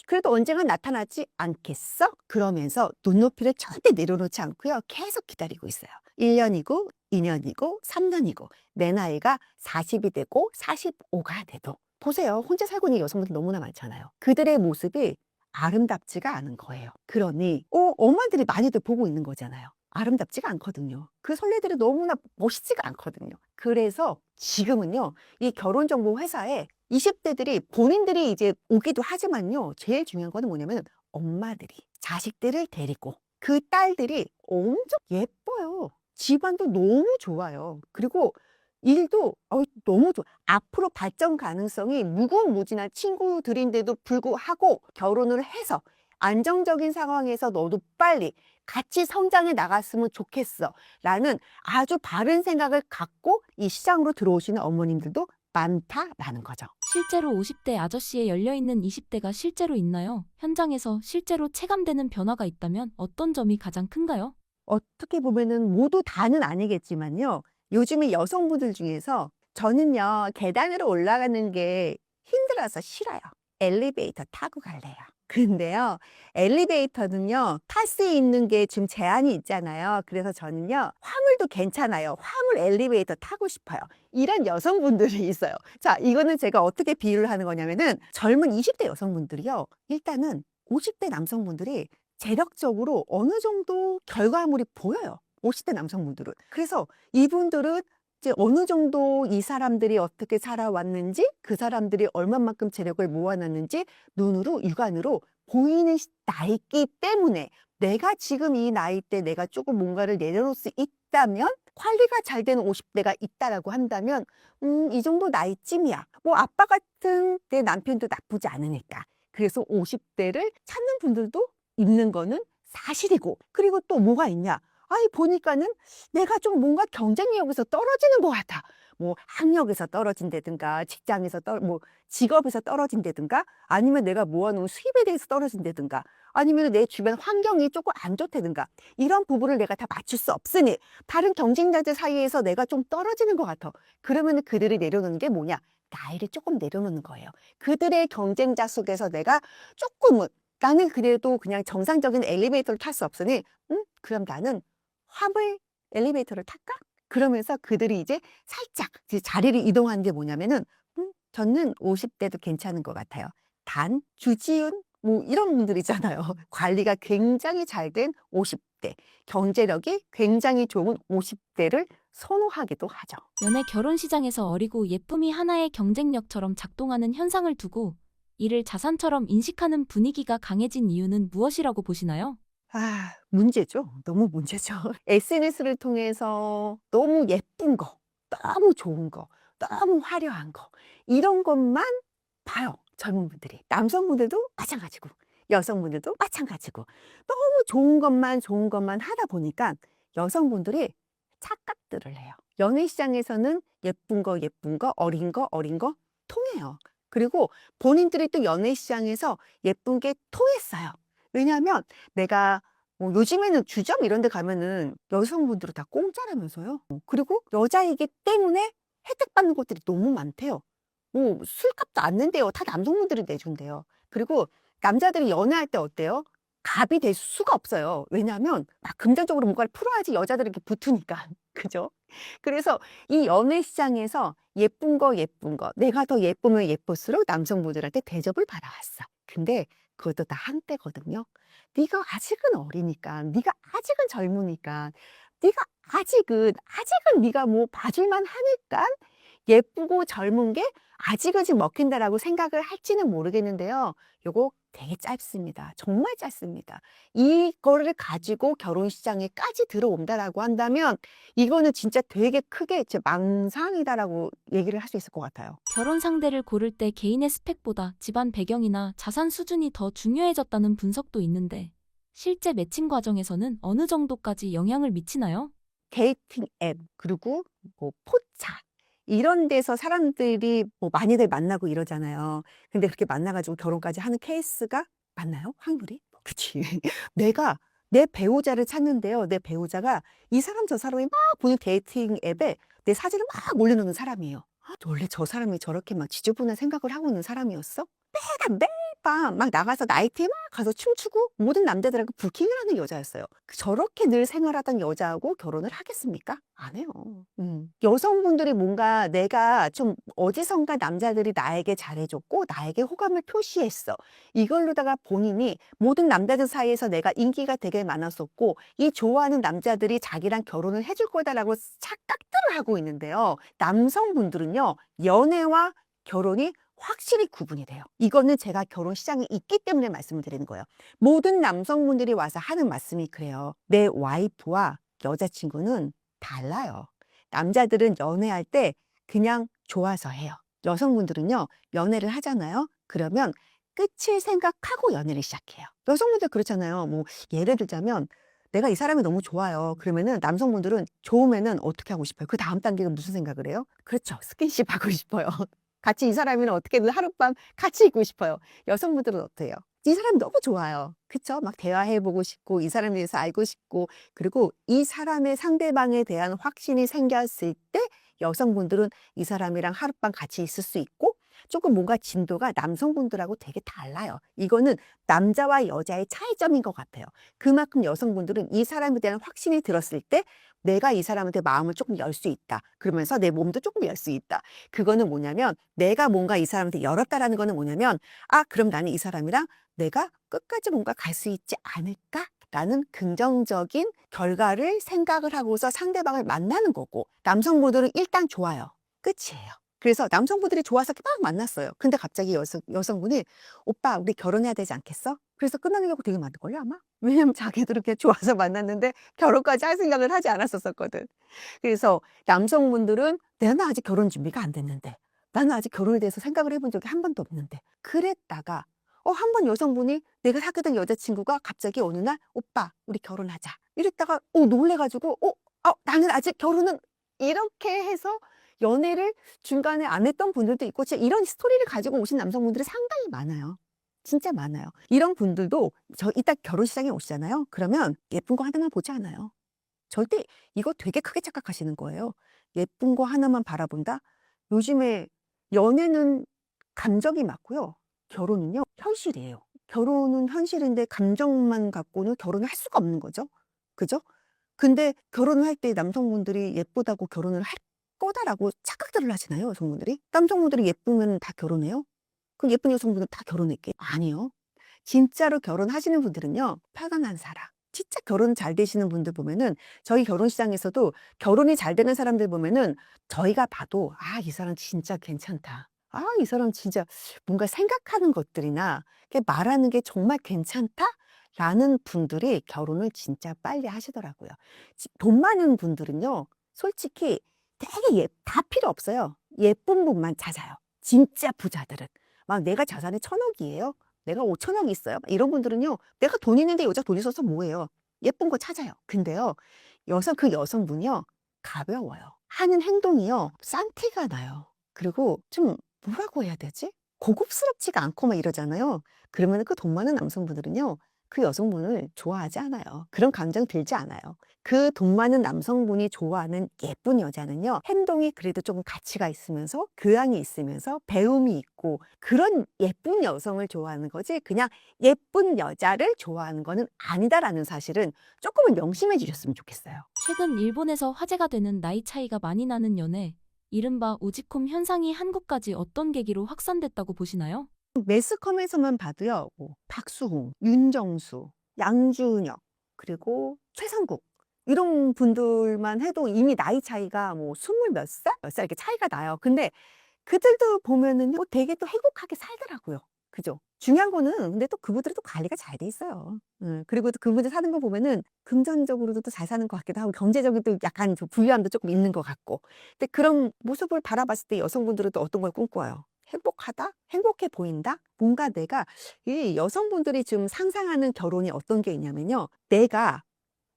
그래도 언젠가 나타나지 않겠어? 그러면서 눈높이를 절대 내려놓지 않고요. 계속 기다리고 있어요. 1년이고 2년이고 3년이고 내 나이가 40이 되고 45가 돼도 보세요. 혼자 살고 있는 여성분들 너무나 많잖아요. 그들의 모습이 아름답지가 않은 거예요. 그러니 엄마들이 많이들 보고 있는 거잖아요. 아름답지가 않거든요. 그 선례들이 너무나 멋있지가 않거든요. 그래서 지금은요, 이 결혼정보 회사에 20대들이 본인들이 이제 오기도 하지만요, 제일 중요한 거는 뭐냐면 엄마들이 자식들을 데리고 그 딸들이 엄청 예뻐요. 집안도 너무 좋아요. 그리고 일도 너무 좋아. 앞으로 발전 가능성이 무궁무진한 친구들인데도 불구하고 결혼을 해서 안정적인 상황에서 너도 빨리 같이 성장해 나갔으면 좋겠어 라는 아주 바른 생각을 갖고 이 시장으로 들어오시는 어머님들도 많다라는 거죠. 실제로 50대 아저씨에 열려있는 20대가 실제로 있나요? 현장에서 실제로 체감되는 변화가 있다면 어떤 점이 가장 큰가요? 어떻게 보면은 모두 다는 아니겠지만요. 요즘에 여성분들 중에서 저는요, 계단으로 올라가는 게 힘들어서 싫어요. 엘리베이터 타고 갈래요. 근데요, 엘리베이터는요, 탈 수 있는 게 지금 제한이 있잖아요. 그래서 저는요, 화물도 괜찮아요. 화물 엘리베이터 타고 싶어요. 이런 여성분들이 있어요. 자, 이거는 제가 어떻게 비유를 하는 거냐면은 젊은 20대 여성분들이요, 일단은 50대 남성분들이 재력적으로 어느 정도 결과물이 보여요. 50대 남성분들은. 그래서 이분들은 이제 어느 정도 이 사람들이 어떻게 살아왔는지, 그 사람들이 얼마만큼 재력을 모아놨는지 눈으로, 육안으로 보이는 나이기 때문에 내가 지금 이 나이 때 내가 조금 뭔가를 내려놓을 수 있다면, 관리가 잘 되는 50대가 있다라고 한다면, 이 정도 나이쯤이야. 뭐 아빠 같은 내 남편도 나쁘지 않으니까. 그래서 50대를 찾는 분들도 있는 거는 사실이고, 그리고 또 뭐가 있냐? 아이, 보니까는 내가 좀 뭔가 경쟁력에서 떨어지는 것 같아. 뭐 학력에서 떨어진다든가, 직장에서 뭐 직업에서 떨어진다든가, 아니면 내가 모아놓은 수입에 대해서 떨어진다든가, 아니면 내 주변 환경이 조금 안 좋다든가, 이런 부분을 내가 다 맞출 수 없으니 다른 경쟁자들 사이에서 내가 좀 떨어지는 것 같아. 그러면 그들이 내려놓는 게 뭐냐? 나이를 조금 내려놓는 거예요. 그들의 경쟁자 속에서 내가 조금은, 나는 그래도 그냥 정상적인 엘리베이터를 탈 수 없으니, 그럼 나는 화물 엘리베이터를 탈까? 그러면서 그들이 이제 살짝 이제 자리를 이동하는 게 뭐냐면은, 저는 50대도 괜찮은 것 같아요. 단, 주지훈, 뭐 이런 분들 있잖아요. 관리가 굉장히 잘 된 50대, 경제력이 굉장히 좋은 50대를 선호하기도 하죠. 연애 결혼 시장에서 어리고 예쁨이 하나의 경쟁력처럼 작동하는 현상을 두고 이를 자산처럼 인식하는 분위기가 강해진 이유는 무엇이라고 보시나요? 문제죠. 너무 문제죠. SNS를 통해서 너무 예쁜 거, 너무 좋은 거, 너무 화려한 거, 이런 것만 봐요. 젊은 분들이. 남성분들도 마찬가지고, 여성분들도 마찬가지고, 너무 좋은 것만 하다 보니까 여성분들이 착각들을 해요. 연애시장에서는 예쁜 거, 어린 거 통해요. 그리고 본인들이 또 연애시장에서 예쁜 게 통했어요. 왜냐하면 내가 뭐 요즘에는 주점 이런 데 가면은 여성분들은 다 공짜라면서요. 그리고 여자이기 때문에 혜택 받는 것들이 너무 많대요. 뭐 술값도 안 낸대요. 다 남성분들이 내준대요. 그리고 남자들이 연애할 때 어때요? 갑이 될 수가 없어요. 왜냐하면 막 금전적으로 뭔가를 풀어야지 여자들이 이렇게 붙으니까. 그죠? 그래서 이 연애 시장에서 예쁜 거, 내가 더 예쁘면 예쁠수록 남성분들한테 대접을 받아왔어. 근데 그것도 다 한때거든요. 네가 아직은 어리니까, 네가 아직은 젊으니까, 네가 아직은 네가 뭐 봐줄만 하니까 예쁘고 젊은 게 아직은 지금 먹힌다라고 생각을 할지는 모르겠는데요. 요거 되게 짧습니다. 정말 짧습니다. 이거를 가지고 결혼 시장에까지 들어온다라고 한다면 이거는 진짜 되게 크게 망상이다라고 얘기를 할 수 있을 것 같아요. 결혼 상대를 고를 때 개인의 스펙보다 집안 배경이나 자산 수준이 더 중요해졌다는 분석도 있는데 실제 매칭 과정에서는 어느 정도까지 영향을 미치나요? 데이팅 앱, 그리고 뭐 포차, 이런 데서 사람들이 뭐 많이들 만나고 이러잖아요. 근데 그렇게 만나가지고 결혼까지 하는 케이스가 많나요? 확률이? 그치. 내가 내 배우자를 찾는데요. 내 배우자가 이 사람 저 사람이 막 보는 데이팅 앱에 내 사진을 막 올려놓는 사람이에요. 원래 저 사람이 저렇게 막 지저분한 생각을 하고 있는 사람이었어? 매일 밤 막 나가서 나이트에 막 가서 춤추고 모든 남자들하고 부킹을 하는 여자였어요. 저렇게 늘 생활하던 여자하고 결혼을 하겠습니까? 안 해요. 여성분들이 뭔가 내가 좀 어디선가 남자들이 나에게 잘해줬고 나에게 호감을 표시했어. 이걸로다가 본인이 모든 남자들 사이에서 내가 인기가 되게 많았었고 이 좋아하는 남자들이 자기랑 결혼을 해줄 거다라고 착각들을 하고 있는데요. 남성분들은요, 연애와 결혼이 확실히 구분이 돼요. 이거는 제가 결혼 시장에 있기 때문에 말씀을 드리는 거예요. 모든 남성분들이 와서 하는 말씀이 그래요. 내 와이프와 여자친구는 달라요. 남자들은 연애할 때 그냥 좋아서 해요. 여성분들은요, 연애를 하잖아요. 그러면 끝을 생각하고 연애를 시작해요. 여성분들 그렇잖아요. 뭐 예를 들자면 내가 이 사람이 너무 좋아요. 그러면은 남성분들은 좋으면은 어떻게 하고 싶어요? 그 다음 단계가 무슨 생각을 해요? 그렇죠. 스킨십 하고 싶어요. 같이 이 사람이랑 어떻게든 하룻밤 같이 있고 싶어요. 여성분들은 어때요? 이 사람이 너무 좋아요. 그쵸? 막 대화해보고 싶고, 이 사람에 대해서 알고 싶고, 그리고 이 사람의 상대방에 대한 확신이 생겼을 때 여성분들은 이 사람이랑 하룻밤 같이 있을 수 있고, 조금 뭔가 진도가 남성분들하고 되게 달라요. 이거는 남자와 여자의 차이점인 것 같아요. 그만큼 여성분들은 이 사람에 대한 확신이 들었을 때 내가 이 사람한테 마음을 조금 열 수 있다. 그러면서 내 몸도 조금 열 수 있다. 그거는 뭐냐면 내가 뭔가 이 사람한테 열었다라는 거는 뭐냐면 아, 그럼 나는 이 사람이랑 내가 끝까지 뭔가 갈 수 있지 않을까? 라는 긍정적인 결과를 생각을 하고서 상대방을 만나는 거고 남성분들은 일단 좋아요. 끝이에요. 그래서 남성분들이 좋아서 막 만났어요. 근데 갑자기 여성분이 오빠 우리 결혼해야 되지 않겠어? 그래서 끝나는 경우 되게 많을걸요 아마? 왜냐면 자기들은 그렇게 좋아서 만났는데 결혼까지 할 생각을 하지 않았었거든. 그래서 남성분들은 나는 아직 결혼 준비가 안 됐는데 나는 아직 결혼에 대해서 생각을 해본 적이 한 번도 없는데 그랬다가 한 번 여성분이 내가 사귀던 여자친구가 갑자기 어느 날 오빠 우리 결혼하자 이랬다가 놀래가지고 나는 아직 결혼은 이렇게 해서 연애를 중간에 안 했던 분들도 있고 진짜 이런 스토리를 가지고 오신 남성분들이 상당히 많아요. 진짜 많아요. 이런 분들도 저 이따 결혼 시장에 오시잖아요. 그러면 예쁜 거 하나만 보지 않아요. 절대 이거 되게 크게 착각하시는 거예요. 예쁜 거 하나만 바라본다? 요즘에 연애는 감정이 맞고요. 결혼은요, 현실이에요. 결혼은 현실인데 감정만 갖고는 결혼을 할 수가 없는 거죠. 그죠? 근데 결혼을 할 때 남성분들이 예쁘다고 결혼을 할 거다라고 착각들을 하시나요, 여성분들이? 남성분들이 예쁘면 다 결혼해요? 그럼 예쁜 여성분은 다 결혼했게? 아니요. 진짜로 결혼하시는 분들은요, 편안한 사람. 진짜 결혼 잘 되시는 분들 보면은 저희 결혼 시장에서도 결혼이 잘 되는 사람들 보면은 저희가 봐도 아, 이 사람 진짜 괜찮다. 아, 이 사람 진짜 뭔가 생각하는 것들이나 이렇게 말하는 게 정말 괜찮다? 라는 분들이 결혼을 진짜 빨리 하시더라고요. 돈 많은 분들은요, 솔직히 되게 다 필요 없어요. 예쁜 분만 찾아요. 진짜 부자들은. 막 내가 자산이 1,000억이에요. 내가 5천억 있어요. 이런 분들은요, 내가 돈 있는데 여자 돈 있어서 뭐예요? 예쁜 거 찾아요. 근데요, 그 여성분이요, 가벼워요. 하는 행동이요, 싼 티가 나요. 그리고 좀 뭐라고 해야 되지? 고급스럽지가 않고 막 이러잖아요. 그러면 그 돈 많은 남성분들은요, 그 여성분을 좋아하지 않아요. 그런 감정 들지 않아요. 그 돈 많은 남성분이 좋아하는 예쁜 여자는요, 행동이 그래도 조금 가치가 있으면서 교양이 있으면서 배움이 있고 그런 예쁜 여성을 좋아하는 거지 그냥 예쁜 여자를 좋아하는 거는 아니다라는 사실은 조금은 명심해 주셨으면 좋겠어요. 최근 일본에서 화제가 되는 나이 차이가 많이 나는 연애, 이른바 우지콤 현상이 한국까지 어떤 계기로 확산됐다고 보시나요? 매스컴에서만 봐도요, 뭐 박수홍, 윤정수, 양준혁, 그리고 최상국 이런 분들만 해도 이미 나이 차이가 뭐 20 몇 살 이렇게 차이가 나요. 근데 그들도 보면은 뭐 되게 또 행복하게 살더라고요. 그죠? 중요한 거는 근데 또 그분들은 또 관리가 잘 돼 있어요. 그리고 또 그분들 사는 거 보면은 금전적으로도 또 잘 사는 것 같기도 하고 경제적인 또 약간 좀 부유함도 조금 있는 것 같고. 근데 그런 모습을 바라봤을 때 여성분들은 또 어떤 걸 꿈꿔요? 행복하다? 행복해 보인다? 뭔가 내가 이 여성분들이 지금 상상하는 결혼이 어떤 게 있냐면요. 내가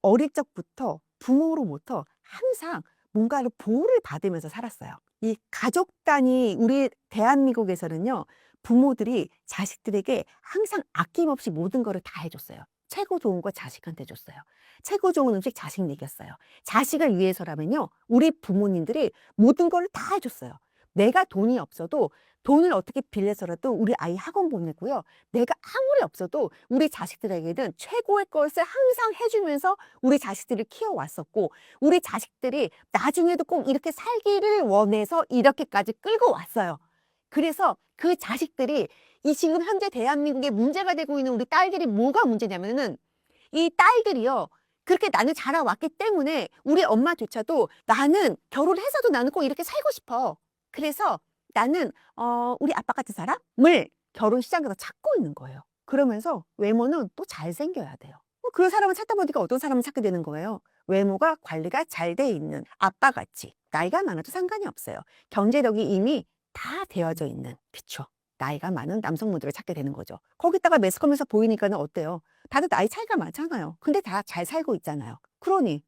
어릴 적부터 부모로부터 항상 뭔가를 보호를 받으면서 살았어요. 이 가족 단위 우리 대한민국에서는요. 부모들이 자식들에게 항상 아낌없이 모든 거를 다 해줬어요. 최고 좋은 거 자식한테 줬어요. 최고 좋은 음식 자식 먹였어요. 자식을 위해서라면요. 우리 부모님들이 모든 거를 다 해줬어요. 내가 돈이 없어도 돈을 어떻게 빌려서라도 우리 아이 학원 보내고요. 내가 아무리 없어도 우리 자식들에게는 최고의 것을 항상 해주면서 우리 자식들을 키워왔었고 우리 자식들이 나중에도 꼭 이렇게 살기를 원해서 이렇게까지 끌고 왔어요. 그래서 그 자식들이 이 지금 현재 대한민국에 문제가 되고 있는 우리 딸들이 뭐가 문제냐면은 이 딸들이요. 그렇게 나는 자라왔기 때문에 우리 엄마조차도 나는 결혼해서도 나는 꼭 이렇게 살고 싶어. 그래서 나는 우리 아빠 같은 사람을 결혼 시장에서 찾고 있는 거예요. 그러면서 외모는 또 잘생겨야 돼요. 그 사람을 찾다 보니까 어떤 사람을 찾게 되는 거예요. 외모가 관리가 잘 돼 있는 아빠같이. 나이가 많아도 상관이 없어요. 경제력이 이미 다 되어져 있는, 그쵸? 나이가 많은 남성분들을 찾게 되는 거죠. 거기다가 매스컴에서 보이니까는 어때요? 다들 나이 차이가 많잖아요. 근데 다 잘 살고 있잖아요. 그러니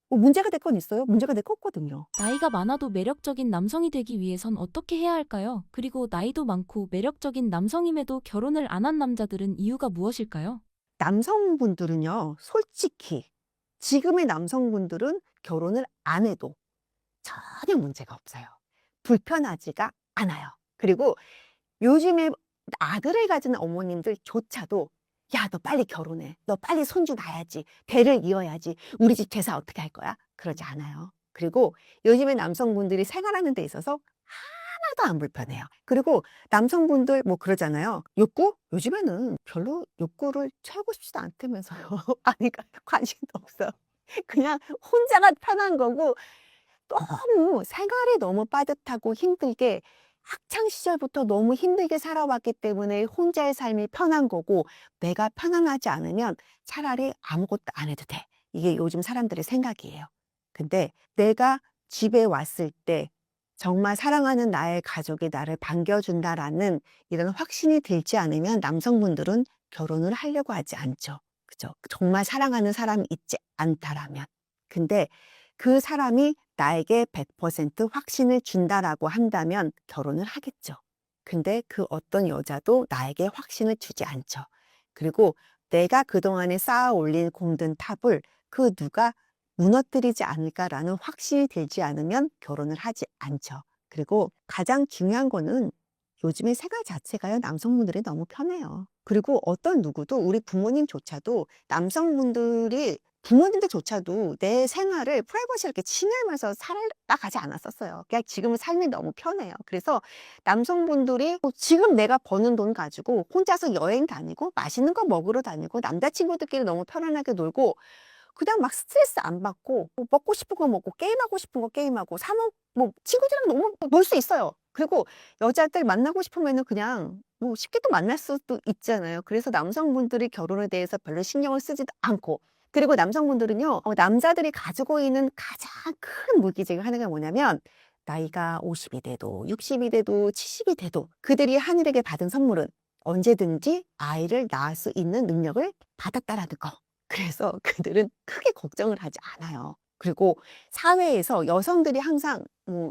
뭐 문제가 될 건 있어요? 문제가 될 거 없거든요. 나이가 많아도 매력적인 남성이 되기 위해선 어떻게 해야 할까요? 그리고 나이도 많고 매력적인 남성임에도 결혼을 안 한 남자들은 이유가 무엇일까요? 남성분들은요, 솔직히 지금의 남성분들은 결혼을 안 해도 전혀 문제가 없어요. 불편하지가 않아요. 그리고 요즘에 아들을 가진 어머님들조차도 야, 너 빨리 결혼해. 너 빨리 손주 낳아야지. 대를 이어야지. 우리 집 제사 어떻게 할 거야? 그러지 않아요. 그리고 요즘에 남성분들이 생활하는 데 있어서 하나도 안 불편해요. 그리고 남성분들 뭐 그러잖아요. 욕구? 요즘에는 별로 욕구를 채우고 싶지도 않다면서요. 아니, 관심도 없어요. 그냥 혼자가 편한 거고 너무 생활이 너무 빠듯하고 힘들게 학창 시절부터 너무 힘들게 살아왔기 때문에 혼자의 삶이 편한 거고 내가 편안하지 않으면 차라리 아무것도 안 해도 돼. 이게 요즘 사람들의 생각이에요. 근데 내가 집에 왔을 때 정말 사랑하는 나의 가족이 나를 반겨준다라는 이런 확신이 들지 않으면 남성분들은 결혼을 하려고 하지 않죠. 그죠? 정말 사랑하는 사람이 있지 않다라면. 근데 그 사람이 나에게 100% 확신을 준다라고 한다면 결혼을 하겠죠. 근데 그 어떤 여자도 나에게 확신을 주지 않죠. 그리고 내가 그동안에 쌓아 올린 공든 탑을 그 누가 무너뜨리지 않을까라는 확신이 들지 않으면 결혼을 하지 않죠. 그리고 가장 중요한 거는 요즘의 생활 자체가요, 남성분들이 너무 편해요. 그리고 어떤 누구도 우리 부모님조차도 남성분들이 부모님들조차도 내 생활을 프라이버시를 이렇게 침해하면서 살아가지 않았었어요. 그냥 지금은 삶이 너무 편해요. 그래서 남성분들이 지금 내가 버는 돈 가지고 혼자서 여행 다니고 맛있는 거 먹으러 다니고 남자친구들끼리 너무 편안하게 놀고 그냥 막 스트레스 안 받고 뭐 먹고 싶은 거 먹고 게임하고 싶은 거 게임하고 뭐 친구들이랑 너무 놀 수 있어요. 그리고 여자들 만나고 싶으면은 그냥 뭐 쉽게 또 만날 수도 있잖아요. 그래서 남성분들이 결혼에 대해서 별로 신경을 쓰지도 않고 그리고 남성분들은요, 남자들이 가지고 있는 가장 큰 무기 중에 하나가 뭐냐면 나이가 50이 돼도 60이 돼도 70이 돼도 그들이 하늘에게 받은 선물은 언제든지 아이를 낳을 수 있는 능력을 받았다라는 거. 그래서 그들은 크게 걱정을 하지 않아요. 그리고 사회에서 여성들이 항상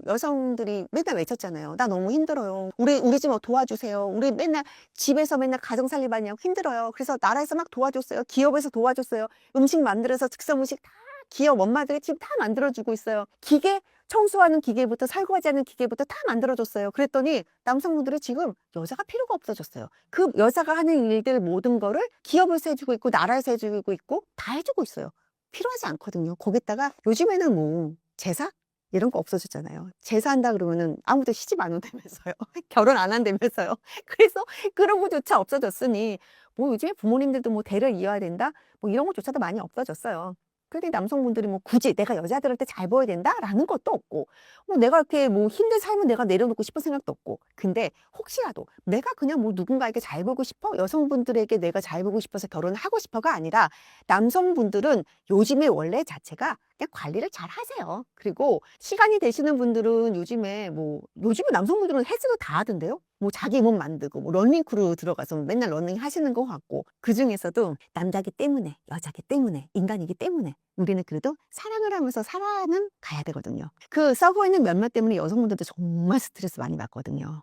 여성들이 맨날 외쳤잖아요. 나 너무 힘들어요. 우리 좀 도와주세요. 우리 맨날 집에서 맨날 가정살림하느냐고 힘들어요. 그래서 나라에서 막 도와줬어요. 기업에서 도와줬어요. 음식 만들어서 즉석 음식 다 기업 엄마들이 지금 다 만들어주고 있어요. 기계 청소하는 기계부터 설거지하는 기계부터 다 만들어줬어요. 그랬더니 남성분들이 지금 여자가 필요가 없어졌어요. 그 여자가 하는 일들 모든 거를 기업에서 해주고 있고 나라에서 해주고 있고 다 해주고 있어요. 필요하지 않거든요. 거기다가 요즘에는 뭐 제사? 이런 거 없어졌잖아요. 제사한다 그러면은 아무도 시집 안 온다면서요. 결혼 안 한다면서요. 그래서 그런 거조차 없어졌으니 뭐 요즘에 부모님들도 뭐 대를 이어야 된다? 뭐 이런 것조차도 많이 없어졌어요. 근데 남성분들이 뭐 굳이 내가 여자들한테 잘 보여야 된다라는 것도 없고 뭐 내가 이렇게 뭐 힘든 삶은 내가 내려놓고 싶은 생각도 없고 근데 혹시라도 내가 그냥 뭐 누군가에게 잘 보고 싶어 여성분들에게 내가 잘 보고 싶어서 결혼을 하고 싶어가 아니라 남성분들은 요즘에 원래 자체가 그냥 관리를 잘 하세요. 그리고 시간이 되시는 분들은 요즘에 남성분들은 헬스도 다 하던데요. 뭐 자기 몸 만들고 뭐 러닝크루 들어가서 맨날 러닝 하시는 것 같고 그중에서도 남자기 때문에 여자기 때문에 인간이기 때문에 우리는 그래도 사랑을 하면서 살아는 가야 되거든요. 그 썩어 있는 면목 때문에 여성분들도 정말 스트레스 많이 받거든요.